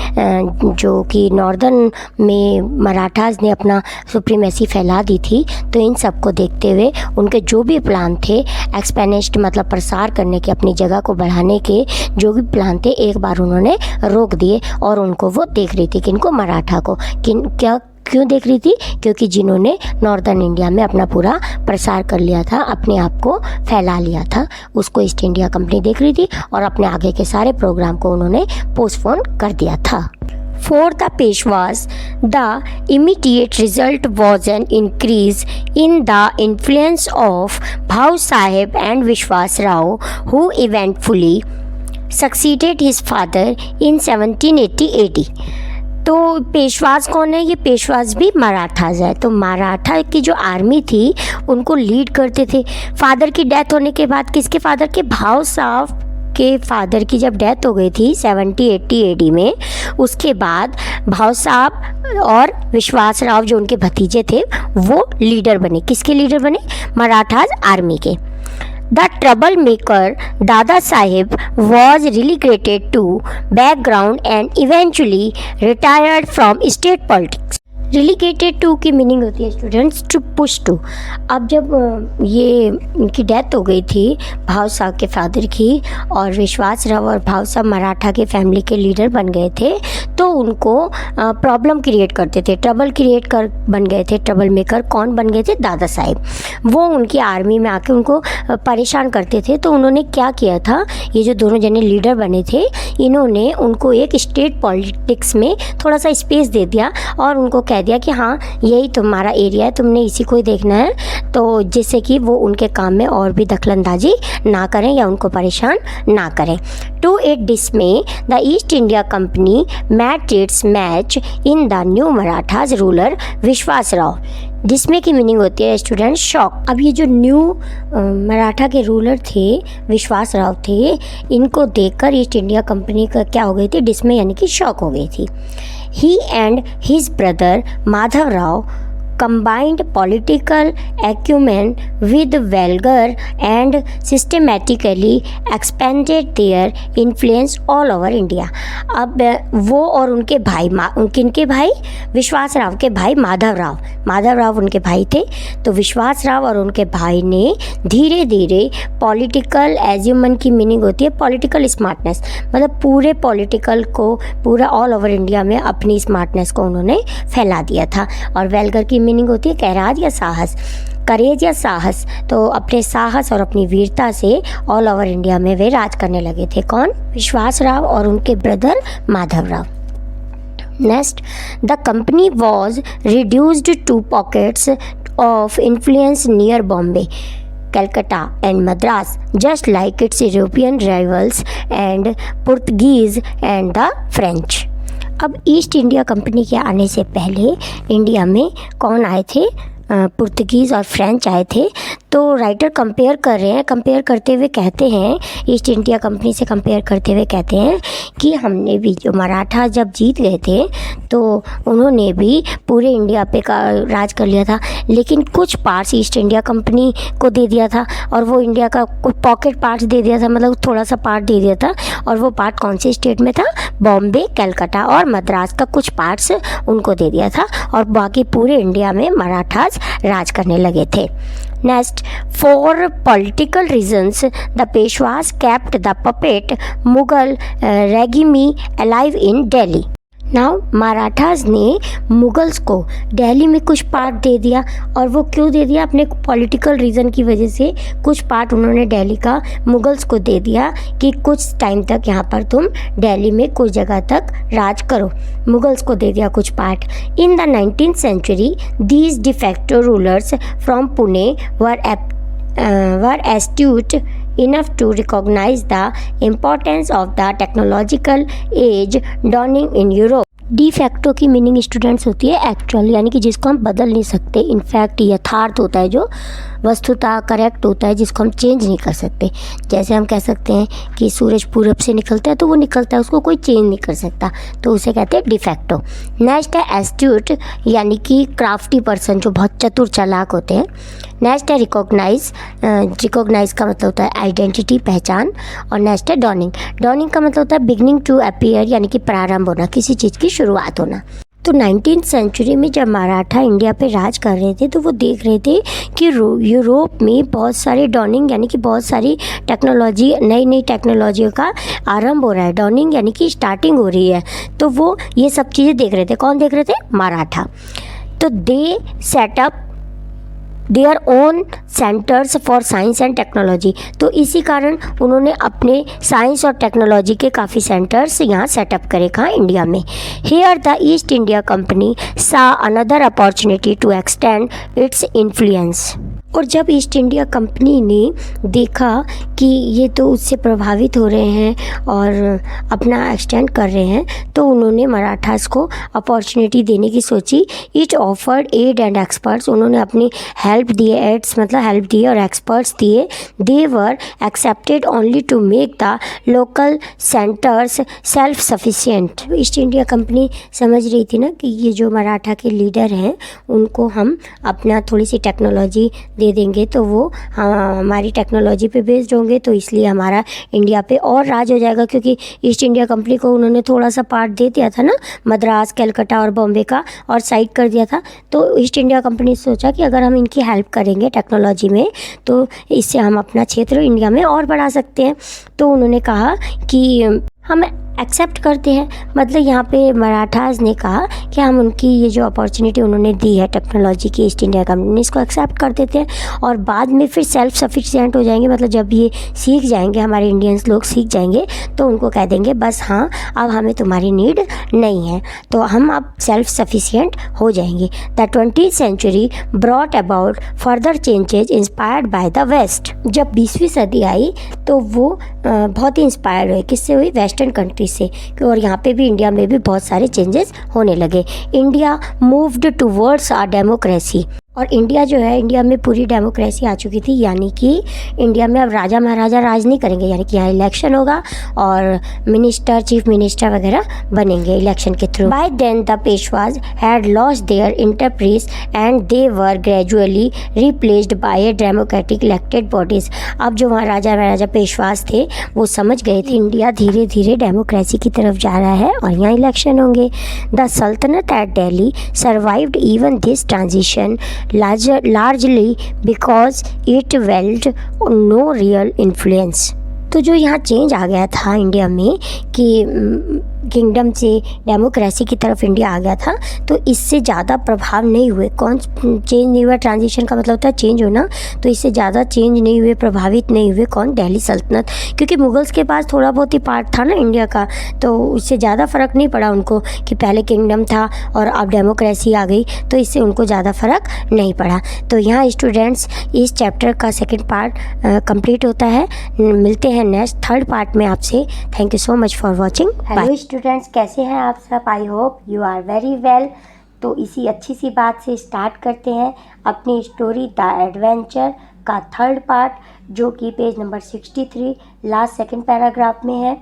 जो कि नॉर्दर्न में मराठास ने अपना सुप्रीमेसी फैला दी थी, तो इन सब को देखते हुए उनके जो भी प्लान थे एक्सपेनिस्ट मतलब प्रसार करने के, अपनी जगह को बढ़ाने के जो भी प्लान थे, एक बार उन्होंने रोक दिए। और उनको वो देख रही थी, किनको? मराठा को। क्यों देख रही थी? क्योंकि जिन्होंने नॉर्दर्न इंडिया में अपना पूरा प्रसार कर लिया था, अपने आप को फैला लिया था, उसको ईस्ट इंडिया कंपनी देख रही थी और अपने आगे के सारे प्रोग्राम को उन्होंने पोस्टपोन कर दिया था। For the Peshwas, the immediate result was an increase in the influence of Bhau Sahib and Vishwas Rao, who eventually succeeded his father in 1780 AD. तो पेशवास कौन है? ये पेशवास भी मराठास है। तो मराठा की जो आर्मी थी उनको लीड करते थे। फादर की डेथ होने के बाद, किसके फादर के? भाव साहब के फादर की जब डेथ हो गई थी 70-80 AD में, उसके बाद भाव साहब और विश्वास राव जो उनके भतीजे थे वो लीडर बने। किसके लीडर बने? मराठास आर्मी के। The troublemaker Dada Sahib was relegated to background and eventually retired from state politics. Relegated to की मीनिंग होती है स्टूडेंट्स टू पुश टू। अब जब ये उनकी डेथ हो गई थी भाव साहब के फादर की, और विश्वास राव और भाव साहब मराठा के फैमिली के लीडर बन गए थे, तो उनको प्रॉब्लम क्रिएट करते थे, ट्रबल क्रिएट कर बन गए थे। ट्रबल मेकर कौन बन गए थे? दादा साहिब। वो उनकी आर्मी में आके उनको परेशान करते थे। तो उन्होंने क्या किया था, ये जो दोनों जने लीडर बने थे, इन्होंने उनको एक स्टेट पॉलिटिक्स में थोड़ा सा स्पेस दे दिया और उनको कह दिया कि हाँ यही तुम्हारा एरिया है, तुमने इसी को ही देखना है, तो जिससे कि वो उनके काम में और भी दखलंदाजी ना करें या उनको परेशान ना करें। To its dismay the East India Company met its match in the new Marathas ruler Vishwas Rao. जिसमें की मीनिंग होती है स्टूडेंट शॉक। अब ये जो न्यू मराठा के रूलर थे विश्वास राव थे, इनको देखकर ईस्ट इंडिया कंपनी का क्या हो गई थी? डिसमे, यानी कि शॉक हो गई थी। He and his brother Madhav Rao combined political acumen with valor and systematically expanded their influence all over India. अब वो और उनके भाई उनके भाई विश्वास राव के भाई माधव राव उनके भाई थे। तो विश्वास राव और उनके भाई ने धीरे धीरे पॉलिटिकल एज्यूमन की मीनिंग होती है पॉलिटिकल स्मार्टनेस, मतलब पूरे पॉलिटिकल को पूरा ऑल ओवर इंडिया में अपनी स्मार्टनेस को उन्होंने फैला दिया था। और वेलगर की मीनिंग होती है कैराज या साहस, करेज या साहस। तो अपने साहस और अपनी वीरता से ऑल ओवर इंडिया में वे राज करने लगे थे। कौन? विश्वास राव और उनके brother Madhav Rao. Next, the company was reduced to pockets of influence near Bombay, Calcutta and Madras, just like its European rivals and Portuguese and the French. अब ईस्ट इंडिया कंपनी के आने से पहले इंडिया में कौन आए थे? पुर्तगीज़ और फ्रेंच आए थे। तो राइटर कंपेयर कर रहे हैं, कंपेयर करते हुए कहते हैं, ईस्ट इंडिया कंपनी से कंपेयर करते हुए कहते हैं कि हमने भी जो मराठा जब जीत गए थे तो उन्होंने भी पूरे इंडिया पे का राज कर लिया था, लेकिन कुछ पार्ट्स ईस्ट इंडिया कंपनी को दे दिया था और वो इंडिया का कुछ पॉकेट पार्ट्स दे दिया था, मतलब थोड़ा सा पार्ट दे दिया था। और वो पार्ट कौन से स्टेट में था? बॉम्बे, कलकत्ता और मद्रास का कुछ पार्ट्स उनको दे दिया था और बाकी पूरे इंडिया में मराठास राज करने लगे थे। Next, for political reasons the Peshwas kept the puppet Mughal regime alive in Delhi. Now Marathas ने मुगल्स को दिल्ली में कुछ पार्ट दे दिया, और वो क्यों दे दिया? अपने पॉलिटिकल रीज़न की वजह से कुछ पार्ट उन्होंने दिल्ली का मुगल्स को दे दिया कि कुछ टाइम तक यहाँ पर तुम दिल्ली में कुछ जगह तक राज करो। मुगल्स को दे दिया कुछ part. In the 19th century these de facto rulers from Pune were astute enough to recognize the importance of the technological age dawning in Europe. De facto की मीनिंग स्टूडेंट्स होती है एक्चुअल, यानी कि जिसको हम बदल नहीं सकते। इनफैक्ट यथार्थ होता है, जो वस्तुतः करेक्ट होता है, जिसको हम चेंज नहीं कर सकते। जैसे हम कह सकते हैं कि सूरज पूरब से निकलता है तो वो निकलता है, उसको कोई चेंज नहीं कर सकता, तो उसे कहते हैं डिफैक्टो। नेक्स्ट है एस्ट्यूट, यानी कि क्राफ्टी पर्सन, जो बहुत चतुर चालाक होते हैं। नेक्स्ट है रिकॉग्नाइज, रिकॉग्नाइज का मतलब होता है आइडेंटिटी, पहचान। और नेक्स्ट है डॉनिंग, डॉनिंग का मतलब होता है बिगनिंग टू अपीयर, यानी कि प्रारंभ होना, किसी चीज़ की शुरुआत होना। तो 19th सेंचुरी में जब मराठा इंडिया पे राज कर रहे थे तो वो देख रहे थे कि यूरोप में बहुत सारे डॉनिंग, यानी कि बहुत सारी टेक्नोलॉजी, नई नई टेक्नोलॉजी का आरंभ हो रहा है। डॉनिंग यानी कि स्टार्टिंग हो रही है, तो वो ये सब चीज़ें देख रहे थे। कौन देख रहे थे? मराठा। तो दे setup their own centres for science and technology, तो इसी कारण उन्होंने अपने साइंस और टेक्नोलॉजी के काफ़ी सेंटर्स यहाँ सेटअप करे। कहाँ? इंडिया में। Here the East India Company saw another opportunity to extend its influence. और जब ईस्ट इंडिया कंपनी ने देखा कि ये तो उससे प्रभावित हो रहे हैं और अपना एक्सटेंड कर रहे हैं, तो उन्होंने मराठास को अपॉर्चुनिटी देने की सोची। It offered aid and experts, उन्होंने अपनी हेल्प दिए, एड्स मतलब हेल्प दिए और एक्सपर्ट्स दिए। They were accepted only to make the local centres self sufficient. East India Company समझ रही थी ना कि ये जो मराठा के लीडर हैं उनको हम अपना थोड़ी सी टेक्नोलॉजी दे देंगे तो वो हमारी टेक्नोलॉजी पे बेस्ड होंगे, तो इसलिए हमारा इंडिया पे और राज हो जाएगा। क्योंकि ईस्ट इंडिया कंपनी को उन्होंने थोड़ा सा पार्ट दे दिया था ना, मद्रास, कलकत्ता और बॉम्बे का, और साइड कर दिया था। तो ईस्ट इंडिया कंपनी ने सोचा कि अगर हम इनकी हेल्प करेंगे टेक्नोलॉजी में तो इससे हम अपना क्षेत्र इंडिया में और बढ़ा सकते हैं। तो उन्होंने कहा कि हम एक्सेप्ट करते हैं, मतलब यहाँ पे मराठास ने कहा कि हम उनकी ये जो अपॉर्चुनिटी उन्होंने दी है टेक्नोलॉजी की ईस्ट इंडिया कंपनी ने, इसको एक्सेप्ट कर देते हैं और बाद में फिर सेल्फ सफिशिएंट हो जाएंगे। मतलब जब ये सीख जाएंगे, हमारे इंडियंस लोग सीख जाएंगे, तो उनको कह देंगे बस हाँ अब हमें तुम्हारी नीड नहीं है, तो हम अब सेल्फ सफिशिएंट हो जाएंगे। The 20th century brought about further changes inspired by the west. जब 20वीं सदी आई तो वो बहुत ही इंस्पायर्ड हुए, किससे हुई? वेस्टर्न कंट्री से। और यहाँ पे भी इंडिया में भी बहुत सारे चेंजेस होने लगे। India moved towards a democracy, और इंडिया जो है, इंडिया में पूरी डेमोक्रेसी आ चुकी थी, यानी कि इंडिया में अब राजा महाराजा राज नहीं करेंगे, यानी कि यहाँ इलेक्शन होगा और मिनिस्टर, चीफ मिनिस्टर वगैरह बनेंगे इलेक्शन के through. By then the Peshwas had lost their enterprise and they were gradually replaced by democratic elected bodies. अब जो वहाँ राजा महाराजा पेशवाज थे वो समझ गए थे इंडिया धीरे धीरे डेमोक्रेसी की तरफ जा रहा है और यहाँ इलेक्शन होंगे। The sultanate at Delhi survived even this transition largely because it held no real influence। तो जो यहाँ चेंज आ गया था इंडिया में कि किंगडम से डेमोक्रेसी की तरफ इंडिया आ गया था, तो इससे ज़्यादा प्रभाव नहीं हुए। कौन चेंज नहीं हुआ? ट्रांजिशन का मतलब होता है चेंज होना, तो इससे ज़्यादा चेंज नहीं हुए, प्रभावित नहीं हुए। कौन? दिल्ली सल्तनत, क्योंकि मुगल्स के पास थोड़ा बहुत ही पार्ट था ना इंडिया का, तो उससे ज़्यादा फ़र्क नहीं पड़ा उनको कि पहले किंगडम था और अब डेमोक्रेसी आ गई, तो इससे उनको ज़्यादा फ़र्क नहीं पड़ा। तो यहाँ स्टूडेंट्स इस चैप्टर का सेकेंड पार्ट कंप्लीट होता है। मिलते हैं नेक्स्ट थर्ड पार्ट में आपसे। Thank you so much for watching. Hello students, कैसे हैं आप सब? I hope you are very well. तो इसी अच्छी सी बात से स्टार्ट करते हैं अपनी स्टोरी द एडवेंचर का थर्ड पार्ट, जो कि page number 63 last second paragraph में है।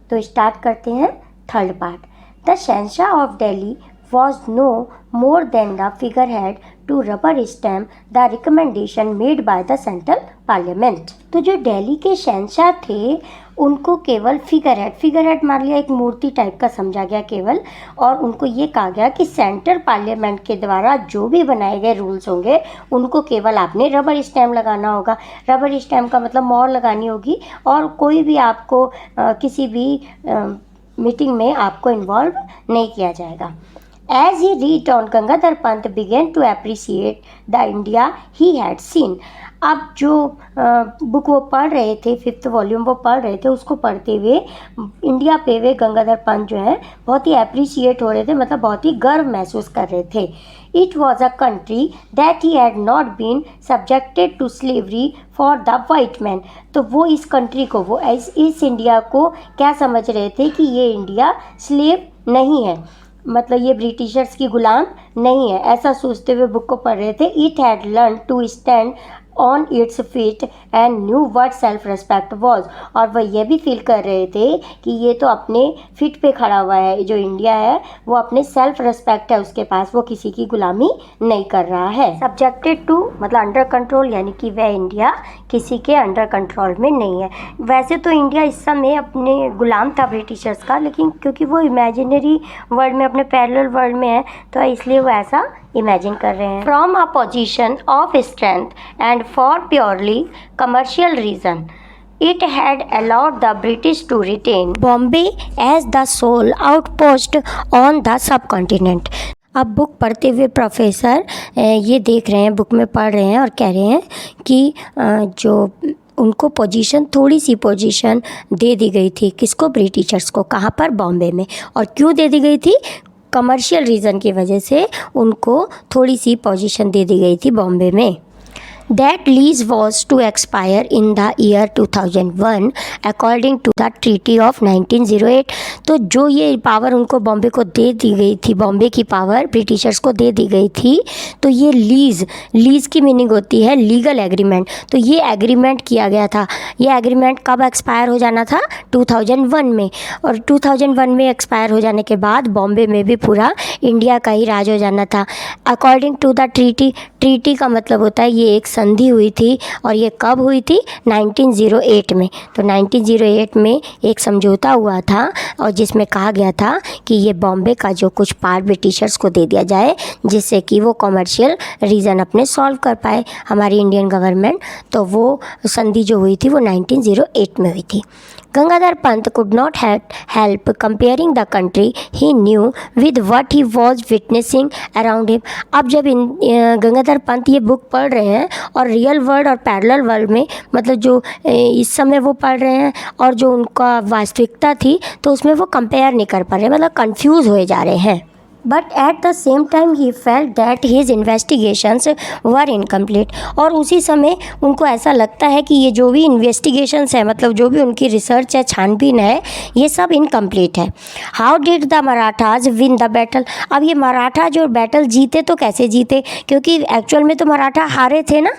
तो स्टार्ट करते हैं third part. The Shahenshah of Delhi was no more than the figurehead to rubber stamp the recommendation made by the central parliament। तो जो दिल्ली के शहंशाह थे उनको केवल फिगर हेड मान लिया, एक मूर्ति टाइप का समझा गया केवल, और उनको ये कहा गया कि सेंट्रल पार्लियामेंट के द्वारा जो भी बनाए गए रूल्स होंगे उनको केवल आपने रबर स्टैम्प लगाना होगा। रबर स्टैम्प का मतलब मोहर लगानी होगी, और कोई भी आपको किसी भी मीटिंग में आपको इन्वॉल्व नहीं किया जाएगा। As he read on, Gangadhar Pant began to appreciate the India he had seen। अब जो बुक वो पढ़ रहे थे, 5th वॉल्यूम वो पढ़ रहे थे, उसको पढ़ते हुए इंडिया पे वे गंगाधर पंत जो है बहुत ही अप्रिशिएट हो रहे थे, मतलब बहुत ही गर्व महसूस कर रहे थे। It was a country that he had not been subjected to slavery for the white man. तो वो इस कंट्री को, वो इस इंडिया को क्या समझ रहे थे कि ये इंडिया स्लेव नहीं है, मतलब ये ब्रिटिशर्स की गुलाम नहीं है, ऐसा सोचते हुए बुक को पढ़ रहे थे। It had learn to stand on its feet and knew what self respect was. और वह यह भी फील कर रहे थे कि ये तो अपने फीट पे खड़ा हुआ है, जो इंडिया है वो अपने सेल्फ रिस्पेक्ट है उसके पास, वो किसी की गुलामी नहीं कर रहा है। सब्जेक्टेड टू मतलब अंडर कंट्रोल, यानी कि वह इंडिया किसी के अंडर कंट्रोल में नहीं है। वैसे तो इंडिया इस समय अपने गुलाम था ब्रिटिशर्स का, लेकिन क्योंकि वो इमेजिनरी वर्ल्ड में, अपने पैरेलल वर्ल्ड में है, तो इसलिए वो ऐसा इमेजिन कर रहे हैं। From a position of strength and for purely commercial reason it had allowed the British to retain Bombay as the sole outpost on the subcontinent। अब बुक पढ़ते हुए प्रोफेसर ये देख रहे हैं, बुक में पढ़ रहे हैं और कह रहे हैं कि जो उनको पोजीशन, थोड़ी सी पोजीशन दे दी गई थी, किसको? ब्रिटिशर्स को। कहाँ पर? बॉम्बे में। और क्यों दे दी गई थी? कमर्शियल रीज़न की वजह से उनको थोड़ी सी पोजीशन दे दी गई थी बॉम्बे में। That lease was to expire in the year 2001 according to the Treaty of 1908। तो जो ये पावर उनको बॉम्बे को दे दी गई थी, बॉम्बे की पावर ब्रिटिशर्स को दे दी गई थी, तो ये लीज़ की मीनिंग होती है लीगल एग्रीमेंट। तो ये एग्रीमेंट किया गया था। ये एग्रीमेंट कब एक्सपायर हो जाना था? 2001 में। और 2001 में एक्सपायर हो जाने के बाद बॉम्बे में भी पूरा इंडिया का ही राज हो जाना था। अकॉर्डिंग टू द ट्रीटी का मतलब होता है ये एक संधि हुई थी, और ये कब हुई थी? 1908 में। तो 1908 में एक समझौता हुआ था और जिसमें कहा गया था कि ये बॉम्बे का जो कुछ पार्ट ब्रिटिशर्स को दे दिया जाए, जिससे कि वो कमर्शियल रीज़न अपने सॉल्व कर पाए हमारी इंडियन गवर्नमेंट। तो वो संधि जो हुई थी वो 1908 में हुई थी। Gangadhar Pant could not help comparing the country he knew with what he was witnessing around him। अब जब गंगाधर पंत ये बुक पढ़ रहे हैं और रियल वर्ल्ड और पैरेलल वर्ल्ड में, मतलब जो इस समय वो पढ़ रहे हैं और जो उनका वास्तविकता थी, तो उसमें वो कंपेयर नहीं कर पा रहे, मतलब कंफ्यूज होए जा रहे हैं। But at the same time he felt that his investigations were incomplete. और उसी समय उनको ऐसा लगता है कि ये जो भी इन्वेस्टिगेशंस है, मतलब जो भी उनकी रिसर्च है, छानबीन है, ये सब इनकम्प्लीट है। How did the Marathas win the battle. अब ये मराठा जो बैटल जीते तो कैसे जीते, क्योंकि एक्चुअल में तो मराठा हारे थे ना,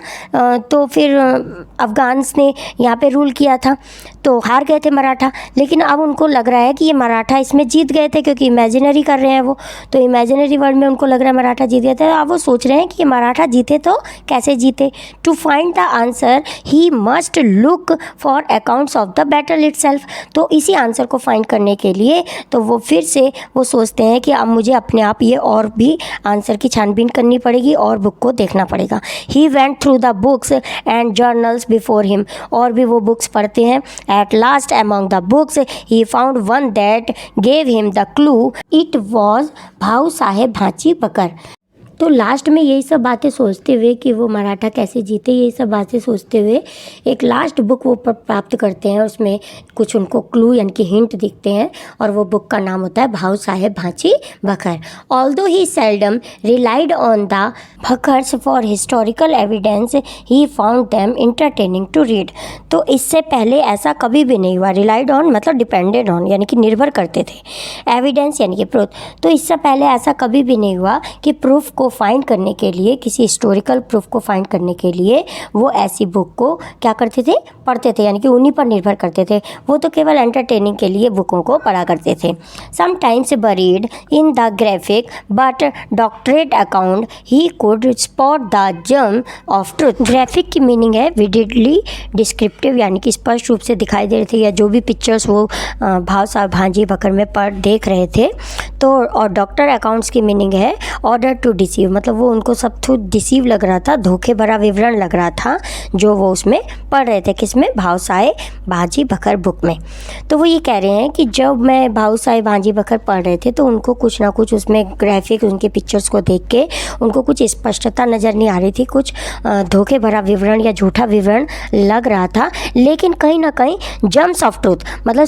तो फिर अफगान्स ने यहाँ पे रूल किया था तो हार गए थे मराठा। लेकिन अब उनको लग रहा है कि ये मराठा इसमें जीत गए थे, क्योंकि इमेजिनरी कर रहे हैं वो, तो इमेजिनरी वर्ल्ड में उनको लग रहा है मराठा जीत गए थे। अब वो सोच रहे हैं कि ये मराठा जीते तो कैसे जीते। To find the answer he must look for accounts of the battle itself. तो इसी आंसर को फाइंड करने के लिए तो वो फिर से वो सोचते हैं कि अब मुझे अपने आप ये और भी आंसर की छानबीन करनी पड़ेगी और बुक को देखना पड़ेगा। He went through the books and journals before him. और भी वो बुक्स पढ़ते हैं। At last among the books he found one that gave him the clue. It was भाऊ साहेब भांची बकर। तो लास्ट में यही सब बातें सोचते हुए कि वो मराठा कैसे जीते, यही सब बातें सोचते हुए एक लास्ट बुक वो प्राप्त करते हैं। उसमें कुछ उनको क्लू यानी कि हिंट दिखते हैं और वो बुक का नाम होता है Bhau Saheb Bhanchi Bakhar. Although he seldom relied on the bakhars for historical evidence he found them entertaining to read. तो इससे पहले ऐसा कभी भी नहीं हुआ। रिलाइड ऑन मतलब डिपेंडेड ऑन यानी कि निर्भर करते थे, एविडेंस यानी कि प्रूफ। तो इससे पहले ऐसा कभी भी नहीं हुआ कि प्रूफ को फाइंड करने के लिए, किसी हिस्टोरिकल प्रूफ को फाइंड करने के लिए वो ऐसी बुक को क्या करते थे, पढ़ते थे, यानी कि उन्हीं पर निर्भर करते थे। वो तो केवल एंटरटेनिंग के लिए बुकों को पढ़ा करते थे। Sometimes buried in the graphic but doctorate account he could spot the germ of truth. Graphic की मीनिंग है विडिडली डिस्क्रिप्टिव, यानी कि स्पष्ट रूप से दिखाई दे रहे थे, या जो भी पिक्चर्स वो भाऊ साहब भांजी बकर में देख रहे थे। तो और डॉक्टर अकाउंट्स की मीनिंग है ऑर्डर टू डिसीव, मतलब वो उनको सब कुछ डिसीव लग रहा था, धोखे भरा विवरण लग रहा था जो वो उसमें पढ़ रहे थे। किसमें? भाऊ साहेब भांजी बकर बुक में। तो वो ये कह रहे हैं कि जब मैं भाऊ साहेब भांजी बकर पढ़ रहे थे तो उनको कुछ ना कुछ उसमें ग्राफिक, उनके पिक्चर्स को देख के उनको कुछ स्पष्टता नज़र नहीं आ रही थी, कुछ धोखे भरा विवरण या झूठा विवरण लग रहा था। लेकिन कहीं ना कहीं जम्स ऑफ ट्रूथ मतलब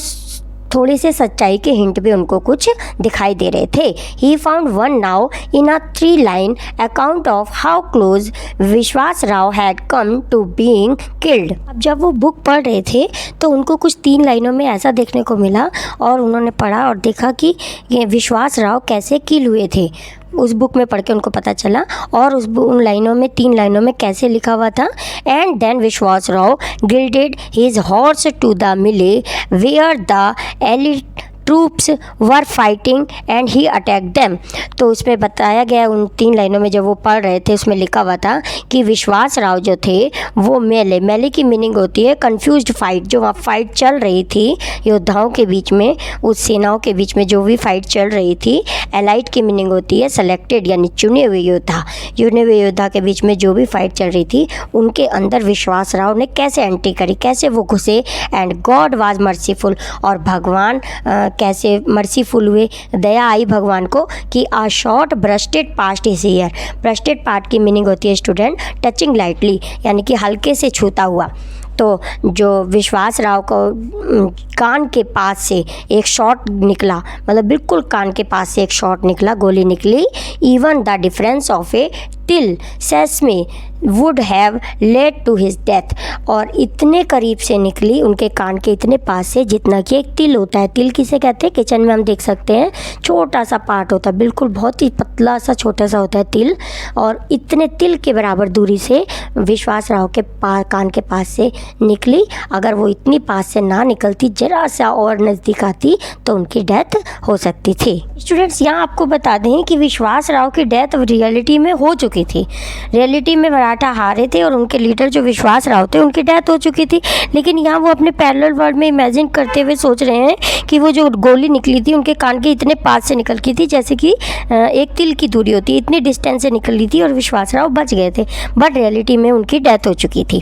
थोड़ी से सच्चाई के हिंट भी उनको कुछ दिखाई दे रहे थे। He found one now in a 3 line account of how close Vishwas Rao had come to being killed. अब जब वो बुक पढ़ रहे थे तो उनको कुछ 3 लाइनों में ऐसा देखने को मिला और उन्होंने पढ़ा और देखा कि ये विश्वास राव कैसे किल हुए थे। उस बुक में पढ़ के उनको पता चला और उन लाइनों में 3 लाइनों में कैसे लिखा हुआ था। And then Vishwas Rao guided his horse to the melee where the elite troops were fighting and he attack them. तो उसमें बताया गया उन 3 लाइनों में जब वो पढ़ रहे थे उसमें लिखा हुआ था कि विश्वास राव जो थे वो मेले की मीनिंग होती है कंफ्यूज्ड फाइट। जो वहाँ फाइट चल रही थी योद्धाओं के बीच में, उस सेनाओं के बीच में जो भी फाइट चल रही थी। एलाइट की मीनिंग होती है सेलेक्टेड यानी चुने हुए योद्धा। चुने हुए योद्धा के बीच में जो भी फाइट चल रही थी उनके अंदर विश्वास राव ने कैसे एंट्री करी, कैसे वो घुसे। एंड गॉड वाज मर्सीफुल, और भगवान कैसे मर्सीफुल हुए, दया आई भगवान को कि a short brushed past his ear. Brushed part की मीनिंग होती है स्टूडेंट टचिंग लाइटली, यानी कि हल्के से छूता हुआ। तो जो विश्वास राव को कान के पास से एक शॉट निकला, मतलब बिल्कुल कान के पास से एक शॉट निकला, गोली निकली। Even the difference of a til sesame would have led to his death, और इतने करीब से निकली उनके कान के इतने पास से जितना कि एक तिल होता है। तिल किसे कहते हैं? किचन में हम देख सकते हैं छोटा सा पार्ट होता है, बिल्कुल बहुत ही पतला सा छोटा सा होता है तिल, और इतने तिल के बराबर दूरी से विश्वास राव के कान के पास से निकली। अगर वो इतनी पास से ना निकलती, जरा सा और नज़दीक आती तो उनकी डेथ हो सकती थी। स्टूडेंट्स यहाँ आपको बता दें कि विश्वास राव की डेथ रियलिटी में हो चुकी थी। रियलिटी में मराठा हारे थे और उनके लीडर जो विश्वास राव थे उनकी डेथ हो चुकी थी। लेकिन यहाँ वो अपने पैरेलल वर्ल्ड में इमेजिन करते हुए सोच रहे हैं कि वो जो गोली निकली थी उनके कान के इतने पास से निकल की थी जैसे कि एक तिल की दूरी होती है, इतनी डिस्टेंस से निकली थी और विश्वास राव बच गए थे, बट रियलिटी में उनकी डेथ हो चुकी थी।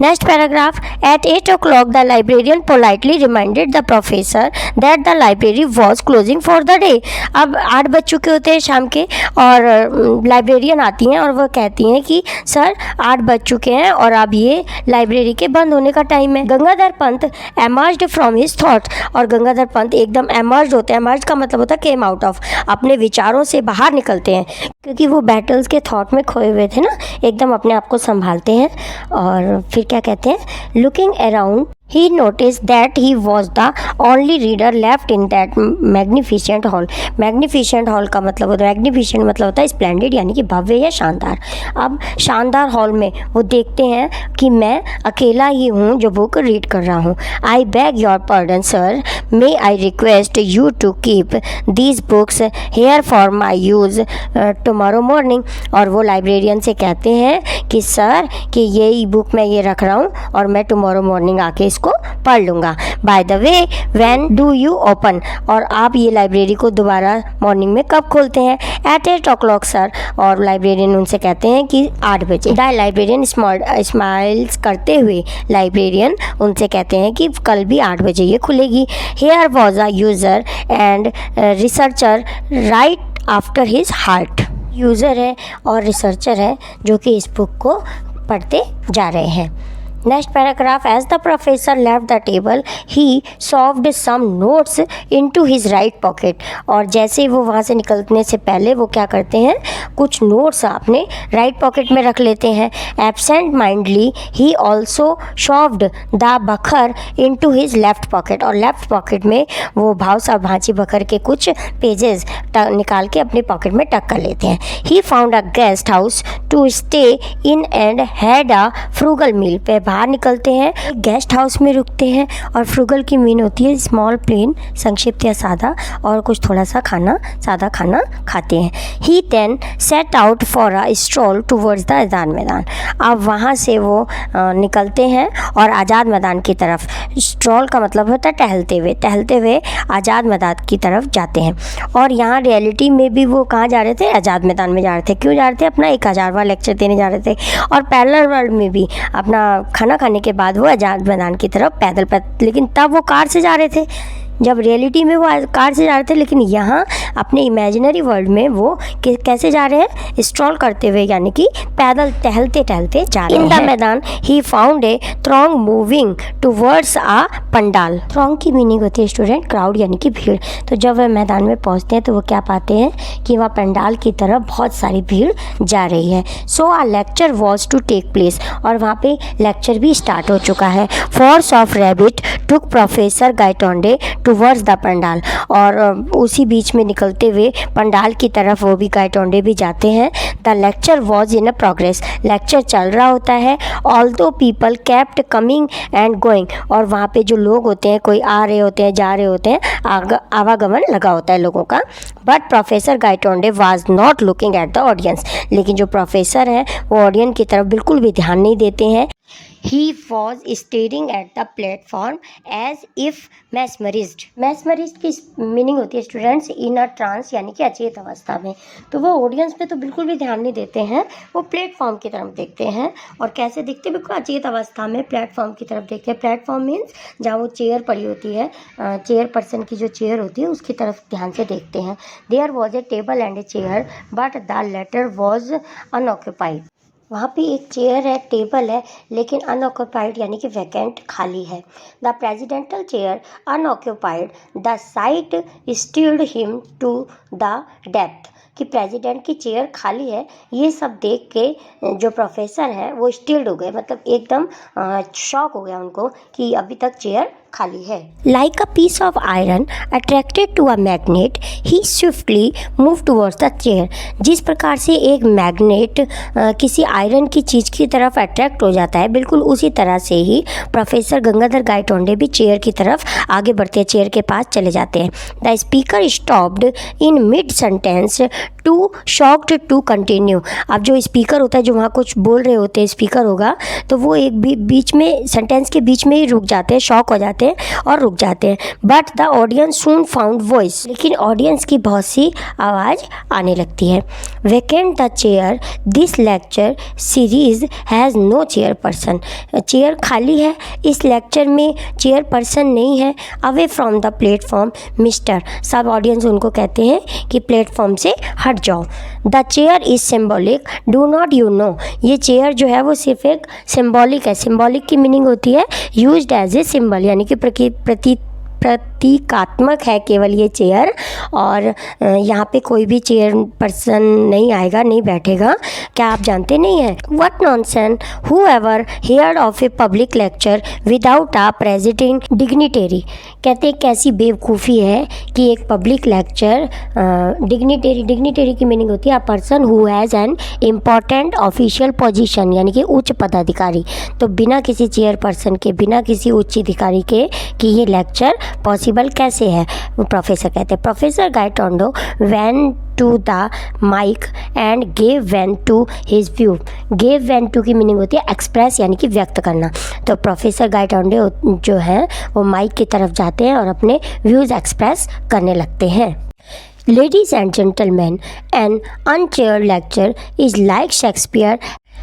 Next paragraph, at 8 o'clock the librarian politely reminded the professor that the library was closing for the day. अब 8 बज चुके होते हैं शाम के और लाइब्रेरियन आती हैं और वो कहती हैं कि सर 8 बज चुके हैं और अब ये लाइब्रेरी के बंद होने का टाइम है। Gangadhar Pant emerged from his thought, और गंगाधर पंत एकदम एमर्ज्ड होते हैं। एमर्ज का मतलब होता है केम आउट ऑफ, अपने विचारों से बाहर निकलते हैं, क्योंकि वो बैटल्स के थॉट में खोए हुए थे ना, एकदम अपने आप को संभालते हैं। और फिर क्या कहते हैं, looking around he noticed that he was the only reader left in that magnificent hall। magnificent hall का मतलब होता है, magnificent मतलब होता है splendid, यानी कि भव्य या शानदार। अब शानदार हॉल में वो देखते हैं कि मैं अकेला ही हूँ जो बुक रीड कर रहा हूँ। I beg your pardon sir, may I request you to keep these books here for my use tomorrow morning। और वो लाइब्रेरियन से कहते हैं कि सर कि ये बुक मैं ये रख रहा हूँ और मैं टुमारो मॉर्निंग आके को पढ़ लूँगा। By the way when do you open, और आप ये लाइब्रेरी को दोबारा मॉर्निंग में कब खोलते हैं? Eight 8 o'clock sir. और लाइब्रेरियन उनसे कहते हैं कि 8 बजे। द लाइब्रेरियन स्माइल्स करते हुए लाइब्रेरियन उनसे कहते हैं कि कल भी 8 बजे ये खुलेगी। Here was a user and researcher right after his heart. User है और रिसर्चर है जो कि इस बुक को पढ़ते जा रहे हैं। Next paragraph, as the professor left the table he shoved some notes into his right pocket. और जैसे वो वहाँ से निकलने से पहले वो क्या करते हैं, कुछ नोट्स अपने राइट पॉकेट में रख लेते हैं। Absent mindedly he also shoved the bakhar into his left pocket, और लेफ्ट पॉकेट में वो भाव भांची बखर के कुछ पेजेस निकाल के अपने पॉकेट में टक कर लेते हैं। He found a guest house to stay in and had a frugal meal. पे बाहर निकलते हैं, एक गेस्ट हाउस में रुकते हैं, और फ्रूगल की मीन होती है स्मॉल प्लेन, संक्षिप्त या सादा, और कुछ थोड़ा सा खाना, सादा खाना खाते हैं। He then set out for a stroll towards the Azad Maidan. अब वहाँ से वो निकलते हैं और आज़ाद मैदान की तरफ, स्ट्रोल का मतलब होता है टहलते हुए आज़ाद मैदान की तरफ जाते हैं। और यहाँ रियलिटी में भी वो कहाँ जा रहे थे, आज़ाद मैदान में जा रहे थे। क्यों जा रहे थे? अपना 1000वां लेक्चर देने जा रहे थे। और पैरेलल वर्ल्ड में भी अपना खाना खाने के बाद वो आज़ाद मैदान की तरफ पैदल लेकिन तब वो कार से जा रहे थे। जब रियलिटी में वो कार से जा रहे थे, लेकिन यहाँ अपने इमेजिनरी वर्ल्ड में वो कैसे जा रहे हैं, स्ट्रॉल करते हुए, यानी कि पैदल टहलते जा रहे हैं। In the maidan he found a throng moving towards a pandal. Throng की मीनिंग होती है स्टूडेंट क्राउड, यानी कि भीड़। तो जब वह मैदान में पहुँचते हैं तो वो क्या पाते हैं कि वहाँ पंडाल की तरफ बहुत सारी भीड़ जा रही है। So a lecture was to take place, और वहाँ पे लेक्चर भी स्टार्ट हो चुका है। Force of habit took professor Gaitonde towards the pandal, और उसी बीच में निकलते हुए पंडाल की तरफ वो भी गायटोंडे भी जाते हैं। The lecture was in a progress, lecture चल रहा होता है। Although people kept coming and going, और वहाँ पे जो लोग होते हैं, कोई आ रहे होते हैं, जा रहे होते हैं, आवागमन लगा होता है लोगों का। But professor Gaitonde was not looking at the audience, लेकिन जो प्रोफेसर हैं वो ऑडियंस की तरफ बिल्कुल भी ध्यान नहीं देते हैं। He was staring at the platform as if mesmerized। mesmerized की मीनिंग होती है स्टूडेंट्स इन अ ट्रांस, यानी कि अचेत अवस्था में। तो वो ऑडियंस पे तो बिल्कुल भी ध्यान नहीं देते हैं, वो प्लेटफॉर्म की तरफ देखते हैं। और कैसे देखते हैं? बिल्कुल अचेत अवस्था में प्लेटफॉर्म की तरफ देखते हैं। प्लेटफॉर्म मीन्स जहाँ वो चेयर पड़ी होती है, चेयर पर्सन की जो चेयर होती है उसकी तरफ ध्यान से देखते हैं। There was a table and a chair but the letter was unoccupied. वहाँ पे एक चेयर है, टेबल है, लेकिन अनऑक्यूपाइड यानी कि वैकेंट, खाली है। The presidential chair unoccupied, the sight stilled him to the depth. कि प्रेसिडेंट की चेयर खाली है, ये सब देख के जो प्रोफेसर हैं वो स्टिल्ड हो गए, मतलब एकदम शॉक हो गया उनको कि अभी तक चेयर खाली है। Like a piece of iron attracted to a magnet he swiftly move towards the chair. जिस प्रकार से एक मैग्नेट किसी आयरन की चीज़ की तरफ अट्रैक्ट हो जाता है, बिल्कुल उसी तरह से ही प्रोफेसर गंगाधर गायटोंडे भी चेयर की तरफ आगे बढ़ते हैं, चेयर के पास चले जाते हैं। The speaker stopped in mid sentence too shocked to continue. अब जो स्पीकर होता है, जो वहाँ कुछ बोल रहे होते हैं, स्पीकर होगा, तो वो एक बीच में सेंटेंस के बीच में ही रुक जाते हैं, शॉक हो जाते हैं और रुक जाते हैं। But the audience soon found voice, लेकिन ऑडियंस की बहुत सी आवाज़ आने लगती है। Vacant the chair, this lecture series has no chair person. Chair खाली है, इस लेक्चर में चेयर पर्सन नहीं है। Away from the platform mister, सब ऑडियंस उनको कहते हैं कि प्लेटफॉर्म से हट जाओ। The chair is symbolic, do not you know. ये चेयर जो है वो सिर्फ एक सिम्बॉलिक है। सिम्बॉलिक की मीनिंग होती है यूज्ड एज ए सिम्बल, यानी कि प्रतीकात्मक है केवल ये चेयर। और यहाँ पे कोई भी चेयर पर्सन नहीं आएगा, नहीं बैठेगा। क्या आप जानते नहीं हैं? What nonsense, whoever heard of a public lecture without a president dignitary. कहते हैं कैसी बेवकूफ़ी है कि एक पब्लिक लेक्चर डिग्निटरी की मीनिंग होती है a person who has an important official position, यानी कि उच्च पदाधिकारी। तो बिना किसी चेयर पर्सन के, बिना किसी उच्च अधिकारी के कि ये लेक्चर पॉसिबल कैसे है? प्रोफेसर कहते हैं professor Gaitonde went to the mike and gave vent to his view. Gave vent to की मीनिंग होती है एक्सप्रेस, यानी कि व्यक्त करना। तो प्रोफेसर गायटोंडो जो है वो माइक की तरफ जाते हैं और अपने व्यूज़ एक्सप्रेस करने लगते हैं। Ladies and gentlemen, an unchaired lecture is like Shakespeare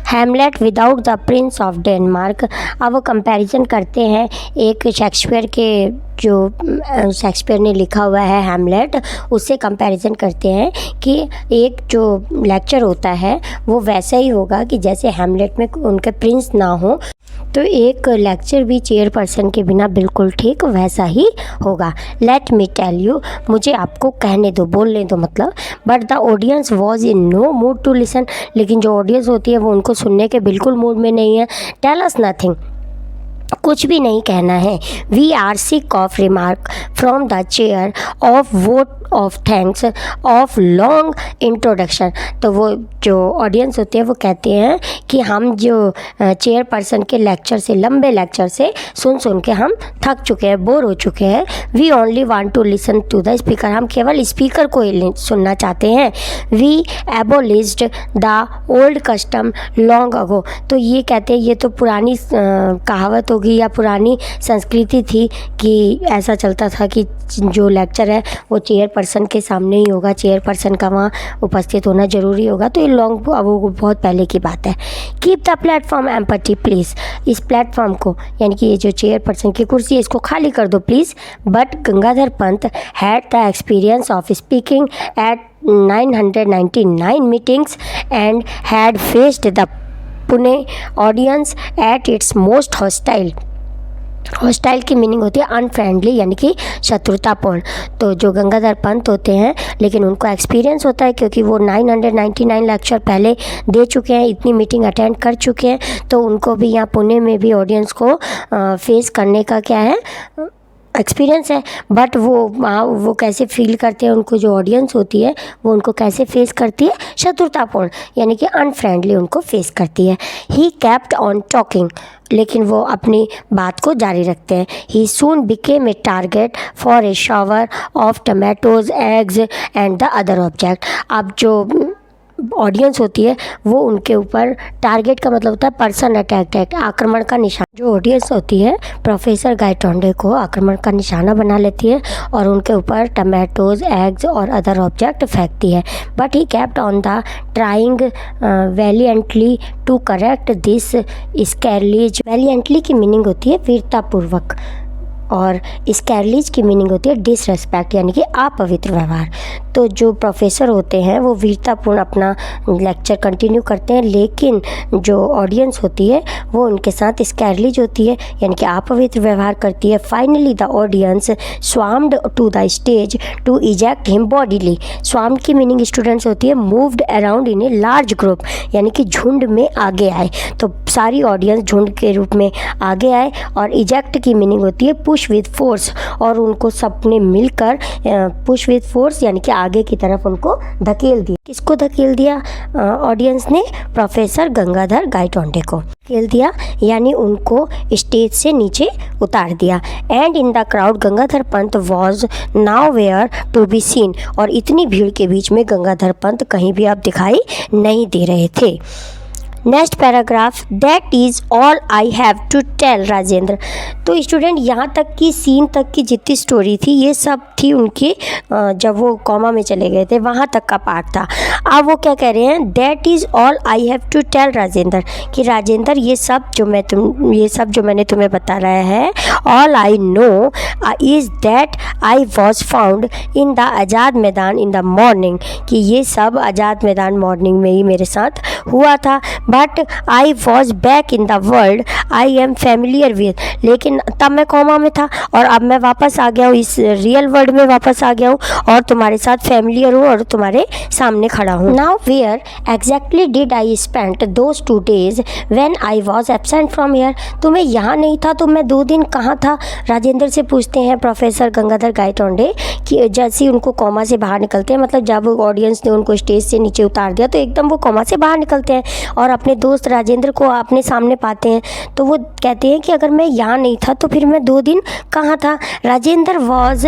Hamlet without the Prince of Denmark. अब वो कंपैरिजन करते हैं एक शेक्सपियर के, जो शेक्सपियर ने लिखा हुआ है हैमलेट, उससे कंपैरिजन करते हैं कि एक जो लेक्चर होता है वो वैसा ही होगा कि जैसे हैमलेट में उनके प्रिंस ना हो, तो एक लेक्चर भी चेयर पर्सन के बिना बिल्कुल ठीक वैसा ही होगा। लेट मी टेल यू, मुझे आपको कहने दो, बोलने दो मतलब। But the audience was in no mood to listen, लेकिन जो ऑडियंस होती है वो उनको सुनने के बिल्कुल मूड में नहीं है। टेल अस नथिंग, कुछ भी नहीं कहना है। We are sick of remark from the chair of vote of thanks of long introduction. तो वो जो ऑडियंस होते हैं वो कहते हैं कि हम जो चेयर पर्सन के लेक्चर से, लंबे लेक्चर से सुन के हम थक चुके हैं, बोर हो चुके हैं। We only want to listen to the speaker, हम केवल स्पीकर को ही सुनना चाहते हैं। We abolished the old custom long ago. तो ये कहते हैं ये तो पुरानी कहावत होगी या पुरानी संस्कृति थी कि ऐसा चलता था कि जो लेक्चर है वो चेयर पर्सन के सामने ही होगा, चेयर पर्सन का वहाँ उपस्थित होना ज़रूरी होगा। तो ये लॉन्ग वो बहुत पहले की बात है। Keep the platform empty please, इस प्लेटफॉर्म को, यानी कि ये जो चेयर पर्सन की कुर्सी है इसको खाली कर दो please. But Gangadhar Pant had the experience of speaking at 999 meetings and had faced the Pune audience at its most hostile. Hostile की मीनिंग होती है अनफ्रेंडली, यानी कि शत्रुतापूर्ण। तो जो गंगाधर पंत होते हैं, लेकिन उनको एक्सपीरियंस होता है क्योंकि वो 999 लेक्चर पहले दे चुके हैं, इतनी मीटिंग अटेंड कर चुके हैं, तो उनको भी यहाँ पुणे में भी ऑडियंस को फेस करने का क्या है, एक्सपीरियंस है। बट वो कैसे फील करते हैं, उनको जो ऑडियंस होती है वो उनको कैसे फेस करती है, शत्रुतापूर्ण, यानी कि अनफ्रेंडली उनको फेस करती है। ही कैप्ट ऑन टॉकिंग, लेकिन वो अपनी बात को जारी रखते हैं। He soon became a target for a shower of tomatoes eggs and the other object. अब जो ऑडियंस होती है वो उनके ऊपर, टारगेट का मतलब होता है पर्सन अटैक, आक्रमण का निशाना। जो ऑडियंस होती है प्रोफेसर गायटोंडे को आक्रमण का निशाना बना लेती है और उनके ऊपर टमाटोज, एग्स और अदर ऑब्जेक्ट फेंकती है। But he kept on the trying valiantly to correct this scurrilities. Valiantly की मीनिंग होती है वीरतापूर्वक, और स्कैरलीज की मीनिंग होती है डिसरेस्पेक्ट, यानी कि अपवित्र व्यवहार। तो जो प्रोफेसर होते हैं वो वीरतापूर्ण अपना लेक्चर कंटिन्यू करते हैं, लेकिन जो ऑडियंस होती है वो उनके साथ स्कैरलीज होती है, यानी कि अपवित्र व्यवहार करती है। Finally the audience swarmed to the stage to eject him bodily. Swarmed की मीनिंग स्टूडेंट्स होती है moved around in a large group, यानी कि झुंड में आगे आए। तो सारी ऑडियंस झुंड के रूप में आगे आए। और इजेक्ट की मीनिंग होती है पुश विद फोर्स, और उनको सबने मिलकर पुश विद फोर्स यानी कि आगे की तरफ उनको धकेल दिया। किसको धकेल दिया? ऑडियंस ने प्रोफेसर गंगाधर गायटोंडे को धकेल दिया, यानी उनको स्टेज से नीचे उतार दिया। And in the crowd Gangadhar Pant was now where to be seen, और इतनी भीड़ के बीच में गंगाधर पंत कहीं भी अब दिखाई नहीं दे रहे थे। Next paragraph, that is all I have to tell Rajendra. तो स्टूडेंट यहाँ तक की सीन तक की जितनी स्टोरी थी ये सब थी उनकी जब वो कॉमा में चले गए थे वहाँ तक का पार्ट था। अब वो क्या कह रहे हैं, that is all I have to tell Rajendra, कि राजेंद्र ये सब जो मैंने तुम्हें बता रहा है, all I know is that I was found in the Azad Maidan in the morning, कि ये सब आज़ाद मैदान मॉर्निंग में ही मेरे साथ हुआ था। But I was back in the world I am familiar with, लेकिन तब मैं कॉमा में था और अब मैं वापस आ गया हूँ, इस रियल वर्ल्ड में वापस आ गया हूँ और तुम्हारे साथ फेमिलियर हूँ और तुम्हारे सामने खड़ा हूँ। Now where exactly did I spend those 2 days when I was absent from here, तो मैं यहाँ नहीं था तो मैं 2 दिन कहाँ था, राजेंद्र से पूछते हैं प्रोफेसर गंगाधर गायतोंडे कि जैसे ही उनको कॉमा से बाहर निकलते हैं, मतलब जब ऑडियंस ने उनको स्टेज से नीचे उतार दिया तो एकदम वो कॉमा से बाहर निकलते हैं और अपने दोस्त राजेंद्र को अपने सामने पाते हैं, तो वो कहते हैं कि अगर मैं यहाँ नहीं था तो फिर मैं 2 दिन कहाँ था। Rajendra was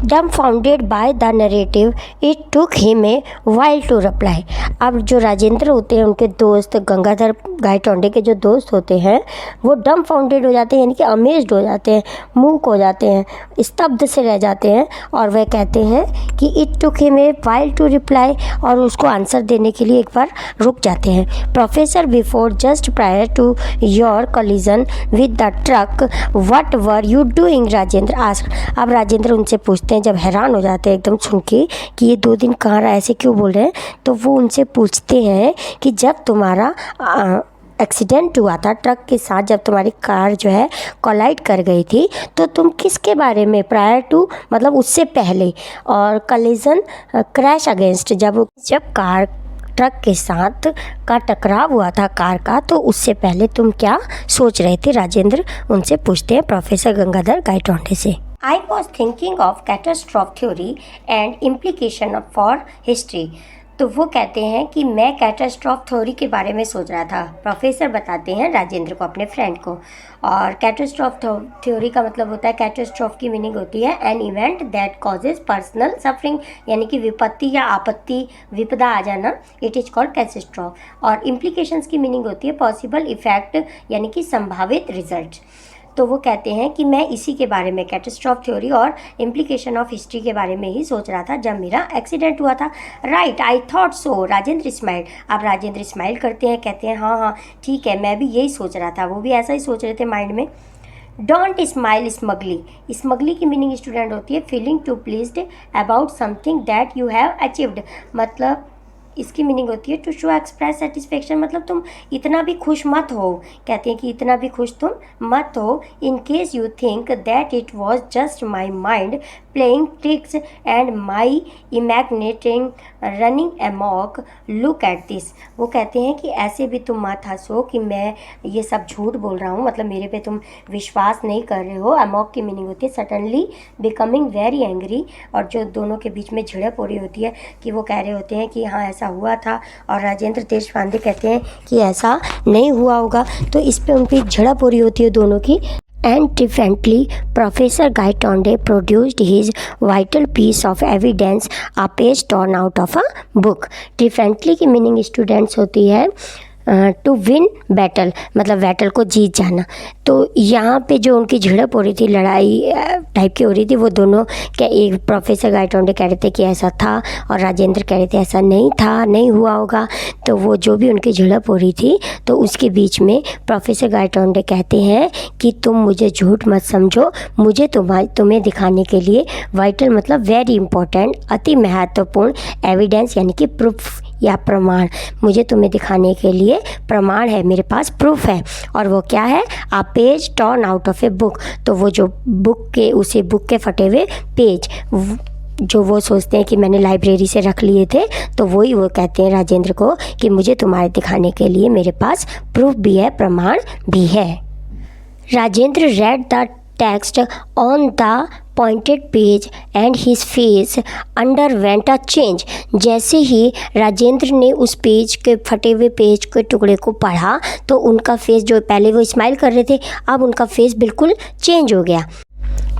dumbfounded by the narrative, it took him a while to reply। अब जो राजेंद्र होते हैं उनके दोस्त गंगाधर गायतोंडे के जो दोस्त होते हैं वो dumbfounded हो जाते हैं, यानी कि अमेज्ड हो जाते हैं, मूक हो जाते हैं, स्तब्ध से रह जाते हैं और वह कहते हैं कि it took him a while to reply, और उसको आंसर देने के लिए एक बार रुक जाते हैं। Professor before just prior to your collision with the truck what were you doing Rajendra asked. अब राजेंद्र उनसे पूछते हैं, जब हैरान हो जाते हैं एकदम सुन के कि ये 2 दिन कहाँ रहा, ऐसे क्यों बोल रहे हैं, तो वो उनसे पूछते हैं कि जब तुम्हारा एक्सीडेंट हुआ था ट्रक के साथ, जब तुम्हारी कार जो है कोलाइड कर गई थी तो तुम किसके बारे में, प्रायर टू मतलब उससे पहले, और कलिजन क्रैश अगेंस्ट, जब कार ट्रक के साथ का टकराव हुआ था कार का, तो उससे पहले तुम क्या सोच रहे थे, राजेंद्र उनसे पूछते हैं प्रोफेसर गंगाधर गायतोंडे से। I was thinking of catastrophe theory and implication for history। तो वो कहते हैं कि मैं कैटास्ट्रॉफ थ्योरी के बारे में सोच रहा था, प्रोफेसर बताते हैं राजेंद्र को, अपने फ्रेंड को। और कैटास्ट्रॉफ थ्योरी का मतलब होता है, कैटास्ट्रॉफ की मीनिंग होती है an event that causes personal suffering, यानी कि विपत्ति या आपत्ति, विपदा आ जाना, इट इज कॉल्ड कैटास्ट्रॉफ। और इम्प्लीकेशंस की मीनिंग होती है पॉसिबल इफेक्ट, यानी कि संभावित रिजल्ट। तो वो कहते हैं कि मैं इसी के बारे में, कैटास्ट्रॉफ थ्योरी और इम्प्लीकेशन ऑफ हिस्ट्री के बारे में ही सोच रहा था जब मेरा एक्सीडेंट हुआ था। Right I thought so Rajendra smile. अब राजेंद्र स्माइल करते हैं, कहते हैं हाँ ठीक है, मैं भी यही सोच रहा था। वो भी ऐसा ही सोच रहे थे माइंड में। Don't smile स्मगली। स्मगली की मीनिंग स्टूडेंट होती है feeling too pleased about something that you have achieved, मतलब इसकी मीनिंग होती है टू शो एक्सप्रेस सेटिस्फेक्शन, मतलब तुम इतना भी खुश मत हो, कहते हैं कि इतना भी खुश तुम मत हो। In case you think that it was just my mind playing tricks and my imagination running amok, look at this. वो कहते हैं कि ऐसे भी तुम मत हंसो कि मैं ये सब झूठ बोल रहा हूँ, मतलब मेरे पे तुम विश्वास नहीं कर रहे हो। अमॉक की मीनिंग होती है सडनली बिकमिंग वेरी एंग्री, और जो दोनों के बीच में झड़प हो रही होती है कि वो कह रहे होते हैं कि हाँ ऐसा हुआ था, और राजेंद्र देशपांडे कहते हैं कि ऐसा नहीं हुआ होगा। तो इस पे उन पर झड़प हो रही होती है दोनों की। And differently, Professor Gaitonde produced his vital piece of evidence, a page torn out of a book। Differently की मीनिंग स्टूडेंट्स होती है टू विन बैटल, मतलब बैटल को जीत जाना। तो यहाँ पे जो उनकी झड़प हो रही थी, लड़ाई टाइप की हो रही थी, वो दोनों क्या, एक प्रोफेसर गायतोंडे कह रहे थे कि ऐसा था और राजेंद्र कह रहे थे ऐसा नहीं था, नहीं हुआ होगा। तो वो जो भी उनकी झड़प हो रही थी तो उसके बीच में प्रोफेसर गायतोंडे कहते हैं कि तुम मुझे झूठ मत समझो, मुझे तुम्हें दिखाने के लिए वाइटल मतलब वेरी इंपॉर्टेंट, अति महत्वपूर्ण एविडेंस यानी कि प्रूफ या प्रमाण, मुझे तुम्हें दिखाने के लिए प्रमाण है, मेरे पास प्रूफ है। और वो क्या है, a page torn out of a book. तो वो जो बुक के फटे हुए पेज जो वो सोचते हैं कि मैंने लाइब्रेरी से रख लिए थे, तो वही वो कहते हैं राजेंद्र को कि मुझे तुम्हारे दिखाने के लिए मेरे पास प्रूफ भी है, प्रमाण भी है। Rajendra read the text on the pointed page and his face underwent a change. जैसे ही राजेंद्र ने उस पेज के फटे हुए पेज के टुकड़े को पढ़ा तो उनका फेस, जो पहले वो स्माइल कर रहे थे, अब उनका फेस बिल्कुल चेंज हो गया।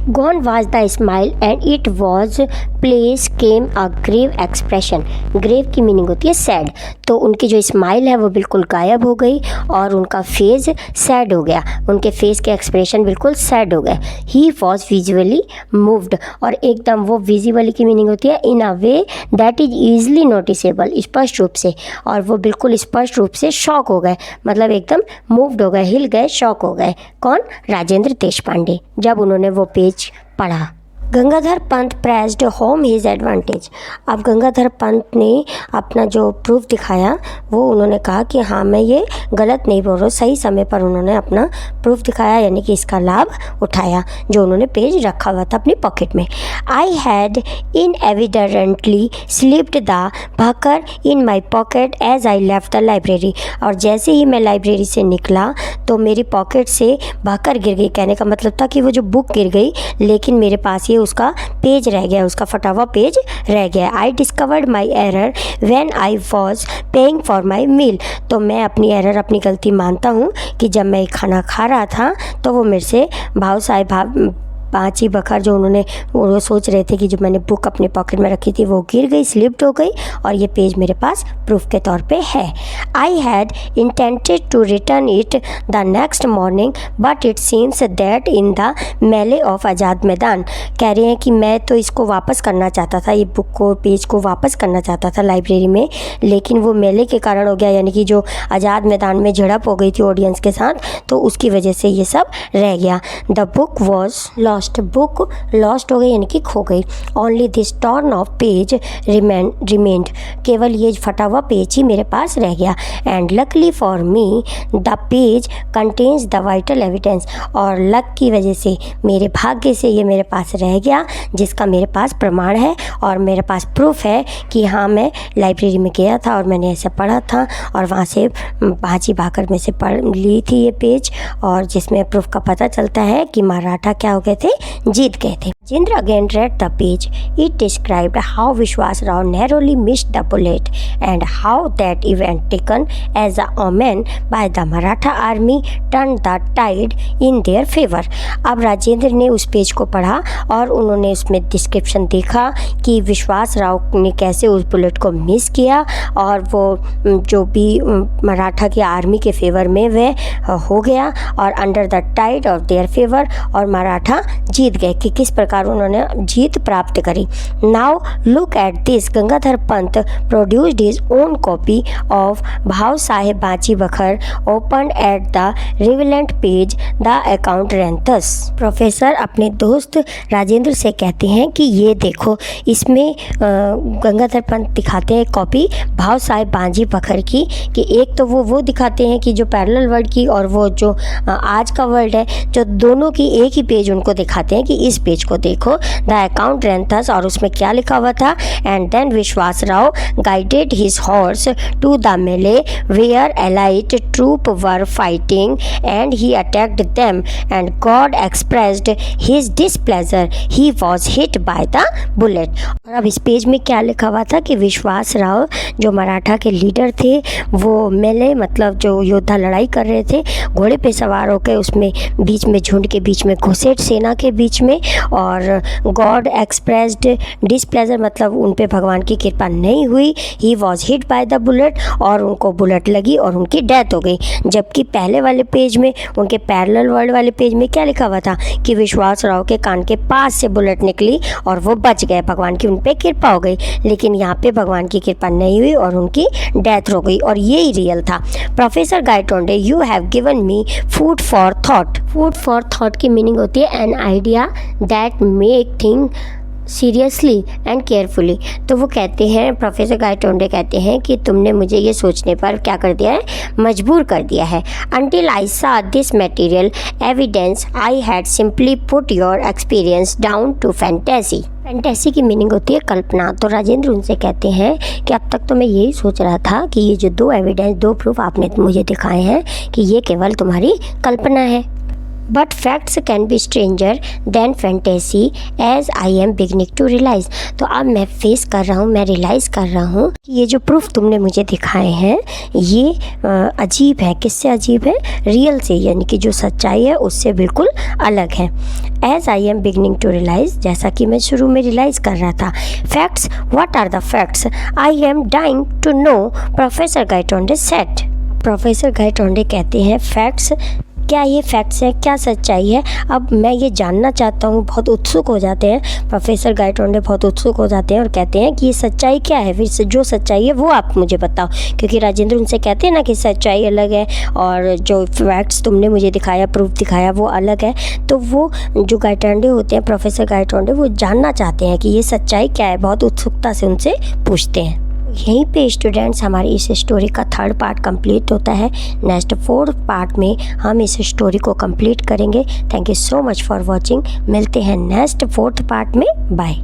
Gone was the smile and it was place came a grave expression. Grave की मीनिंग होती है सैड। तो उनकी जो स्माइल है वो बिल्कुल गायब हो गई और उनका फेस सैड हो गया, उनके फेस के एक्सप्रेशन बिल्कुल सैड हो गए। ही वॉज विजुअली मूव्ड, और एकदम वो विजिबली की मीनिंग होती है in a way that is easily noticeable, स्पष्ट रूप से, और वो बिल्कुल स्पष्ट रूप से शॉक हो गए, मतलब एकदम मूव्ड हो गए, हिल गए, शॉक हो गए। कौन? राजेंद्र देशपांडे, जब उन्होंने वो पेज पढ़ा। Gangadhar Pant pressed home his advantage. अब गंगाधर पंत ने अपना जो प्रूफ दिखाया वो उन्होंने कहा कि हाँ मैं ये गलत नहीं बोल रहा, सही समय पर उन्होंने अपना प्रूफ दिखाया, यानी कि इसका लाभ उठाया जो उन्होंने पेज रखा हुआ था अपनी पॉकेट में। I had inadvertently slipped the Bakhar in my pocket as I left the library. और जैसे ही मैं लाइब्रेरी से निकला तो मेरी पॉकेट से भाकर गिर गई। कहने का मतलब था कि वो जो बुक गिर गई लेकिन मेरे पास ये उसका पेज रह गया, उसका फटा हुआ पेज रह गया। I discovered my error when I was paying for my meal. तो मैं अपनी एरर, अपनी गलती मानता हूँ कि जब मैं खाना खा रहा था तो वो मेरे से भाव साहब पाँची बखर जो उन्होंने वो सोच रहे थे कि जो मैंने बुक अपने पॉकेट में रखी थी वो गिर गई, स्लिप्ड हो गई, और ये पेज मेरे पास प्रूफ के तौर पे है। I had intended to return it the next morning but it seems that in the melee of Azad Maidan. कह रहे हैं कि मैं तो इसको वापस करना चाहता था, ये बुक को, पेज को वापस करना चाहता था लाइब्रेरी में, लेकिन वो मेले के कारण हो गया, यानी कि जो आज़ाद मैदान में झड़प हो गई थी ऑडियंस के साथ, तो उसकी वजह से ये सब रह गया। The book was lost, book lost हो गई यानी कि खो गई। Only this torn of page remained, केवल ये फटा हुआ पेज ही मेरे पास रह गया। And luckily for me the page contains the vital evidence, और लक की वजह से, मेरे भाग्य से ये मेरे पास रह गया जिसका मेरे पास प्रमाण है और मेरे पास प्रूफ है कि हाँ मैं लाइब्रेरी में गया था और मैंने ऐसे पढ़ा था और वहाँ से भाजी भाकर में से पढ़ ली थी ये पेज, और जिसमें प्रूफ का पता चलता है कि मराठा क्या हो गए थे, जीत गए थे। Rajendra again read the page. It described how Vishwas Rao narrowly missed the bullet and how that event taken as a omen by the Maratha army turned the tide in their favor. अब राजेंद्र ने उस page को पढ़ा और उन्होंने उसमें description देखा कि विश्वास राव ने कैसे उस बुलेट को मिस किया और वो जो भी मराठा की आर्मी के फेवर में वह हो गया और under the tide of their favour, और मराठा जीत गए कि किस प्रकार उन्होंने जीत प्राप्त करी। Now look at this, Gangadhar Pant produced his own copy of Bhau Saheb Bachi Bakhar, open at the relevant page, the account ran thus. Professor अपने दोस्त राजेंद्र से कहते हैं कि ये देखो, इसमें गंगाधर पंत दिखाते हैं कॉपी भाव साहेब बाजी बखर की, कि एक तो वो दिखाते हैं कि जो पैरेलल वर्ड की और वो जो आज का वर्ड है, जो दोनों की एक ही पेज उनको दिखाते हैं कि इस पेज को देखो, द अकाउंट रेंथस, और उसमें क्या लिखा हुआ था, and then Vishwas Rao guided his horse to the melee where elite troop were fighting and he attacked them and God expressed his displeasure, he was hit by the bullet. और अब इस पेज में क्या लिखा हुआ था कि विश्वास राव जो मराठा के लीडर थे, वो मेले मतलब जो योद्धा लड़ाई कर रहे थे घोड़े पे सवार होकर, उसमें बीच में झुंड के बीच में घुसे सेना के बीच में, और गॉड एक्सप्रेस्ड डिसप्लेजर मतलब उन पे भगवान की कृपा नहीं हुई, ही was hit by the bullet, और उनको बुलेट लगी और उनकी डेथ हो गई। जबकि पहले वाले पेज में, उनके पैरेलल वर्ड वाले पेज में क्या लिखा हुआ था कि विश्वास राव के कान के पास से बुलेट निकली और वो बच गए, भगवान की उन पे कृपा हो गई। लेकिन यहाँ पे भगवान की कृपा नहीं हुई और उनकी डेथ हो गई, और यही रियल था। Professor Gaitonde, you have given me food for thought. Food for thought की मीनिंग होती है an idea that make thing seriously and carefully. तो वो कहते हैं, प्रोफेसर गायटोंडे कहते हैं कि तुमने मुझे ये सोचने पर क्या कर दिया है, मजबूर कर दिया है। Until I saw this material evidence I had simply put your experience down to fantasy. Fantasy की मीनिंग होती है कल्पना। तो राजेंद्र उनसे कहते हैं कि अब तक तो मैं यही सोच रहा था कि ये जो दो एविडेंस, दो प्रूफ आपने मुझे दिखाए हैं कि ये केवल तुम्हारी कल्पना है। But facts can be stranger than fantasy as I am beginning to realise. तो अब मैं फेस कर रहा हूँ, मैं रियलाइज़ कर रहा हूँ कि ये जो प्रूफ तुमने मुझे दिखाए हैं ये अजीब है। किससे अजीब है? रियल से, यानी कि जो सच्चाई है उससे बिल्कुल अलग है। As I am beginning to realise, जैसा कि मैं शुरू में रियलाइज़ कर रहा था। Facts, what are the facts? I am dying to know, professor Gaitonde said. Professor Gaitonde कहते हैं फैक्ट्स, क्या ये फैक्ट्स हैं, क्या सच्चाई है? अब मैं ये जानना चाहता हूँ। बहुत उत्सुक हो जाते हैं प्रोफेसर गायटोंडे, बहुत उत्सुक हो जाते हैं और कहते हैं कि ये सच्चाई क्या है, फिर जो सच्चाई है वो आप मुझे बताओ। क्योंकि राजेंद्र उनसे कहते हैं ना कि सच्चाई अलग है और जो फैक्ट्स तुमने मुझे दिखाया, प्रूफ दिखाया, वो अलग है। तो वो जो गायटोंडे होते हैं, प्रोफेसर गायटोंडे, वो जानना चाहते हैं कि ये सच्चाई क्या है, बहुत उत्सुकता से उनसे पूछते हैं। यहीं पे स्टूडेंट्स हमारी इस स्टोरी का 3rd पार्ट कंप्लीट होता है। नेक्स्ट 4th पार्ट में हम इस स्टोरी को कंप्लीट करेंगे। Thank you so much for watching. मिलते हैं नेक्स्ट 4th पार्ट में। बाय।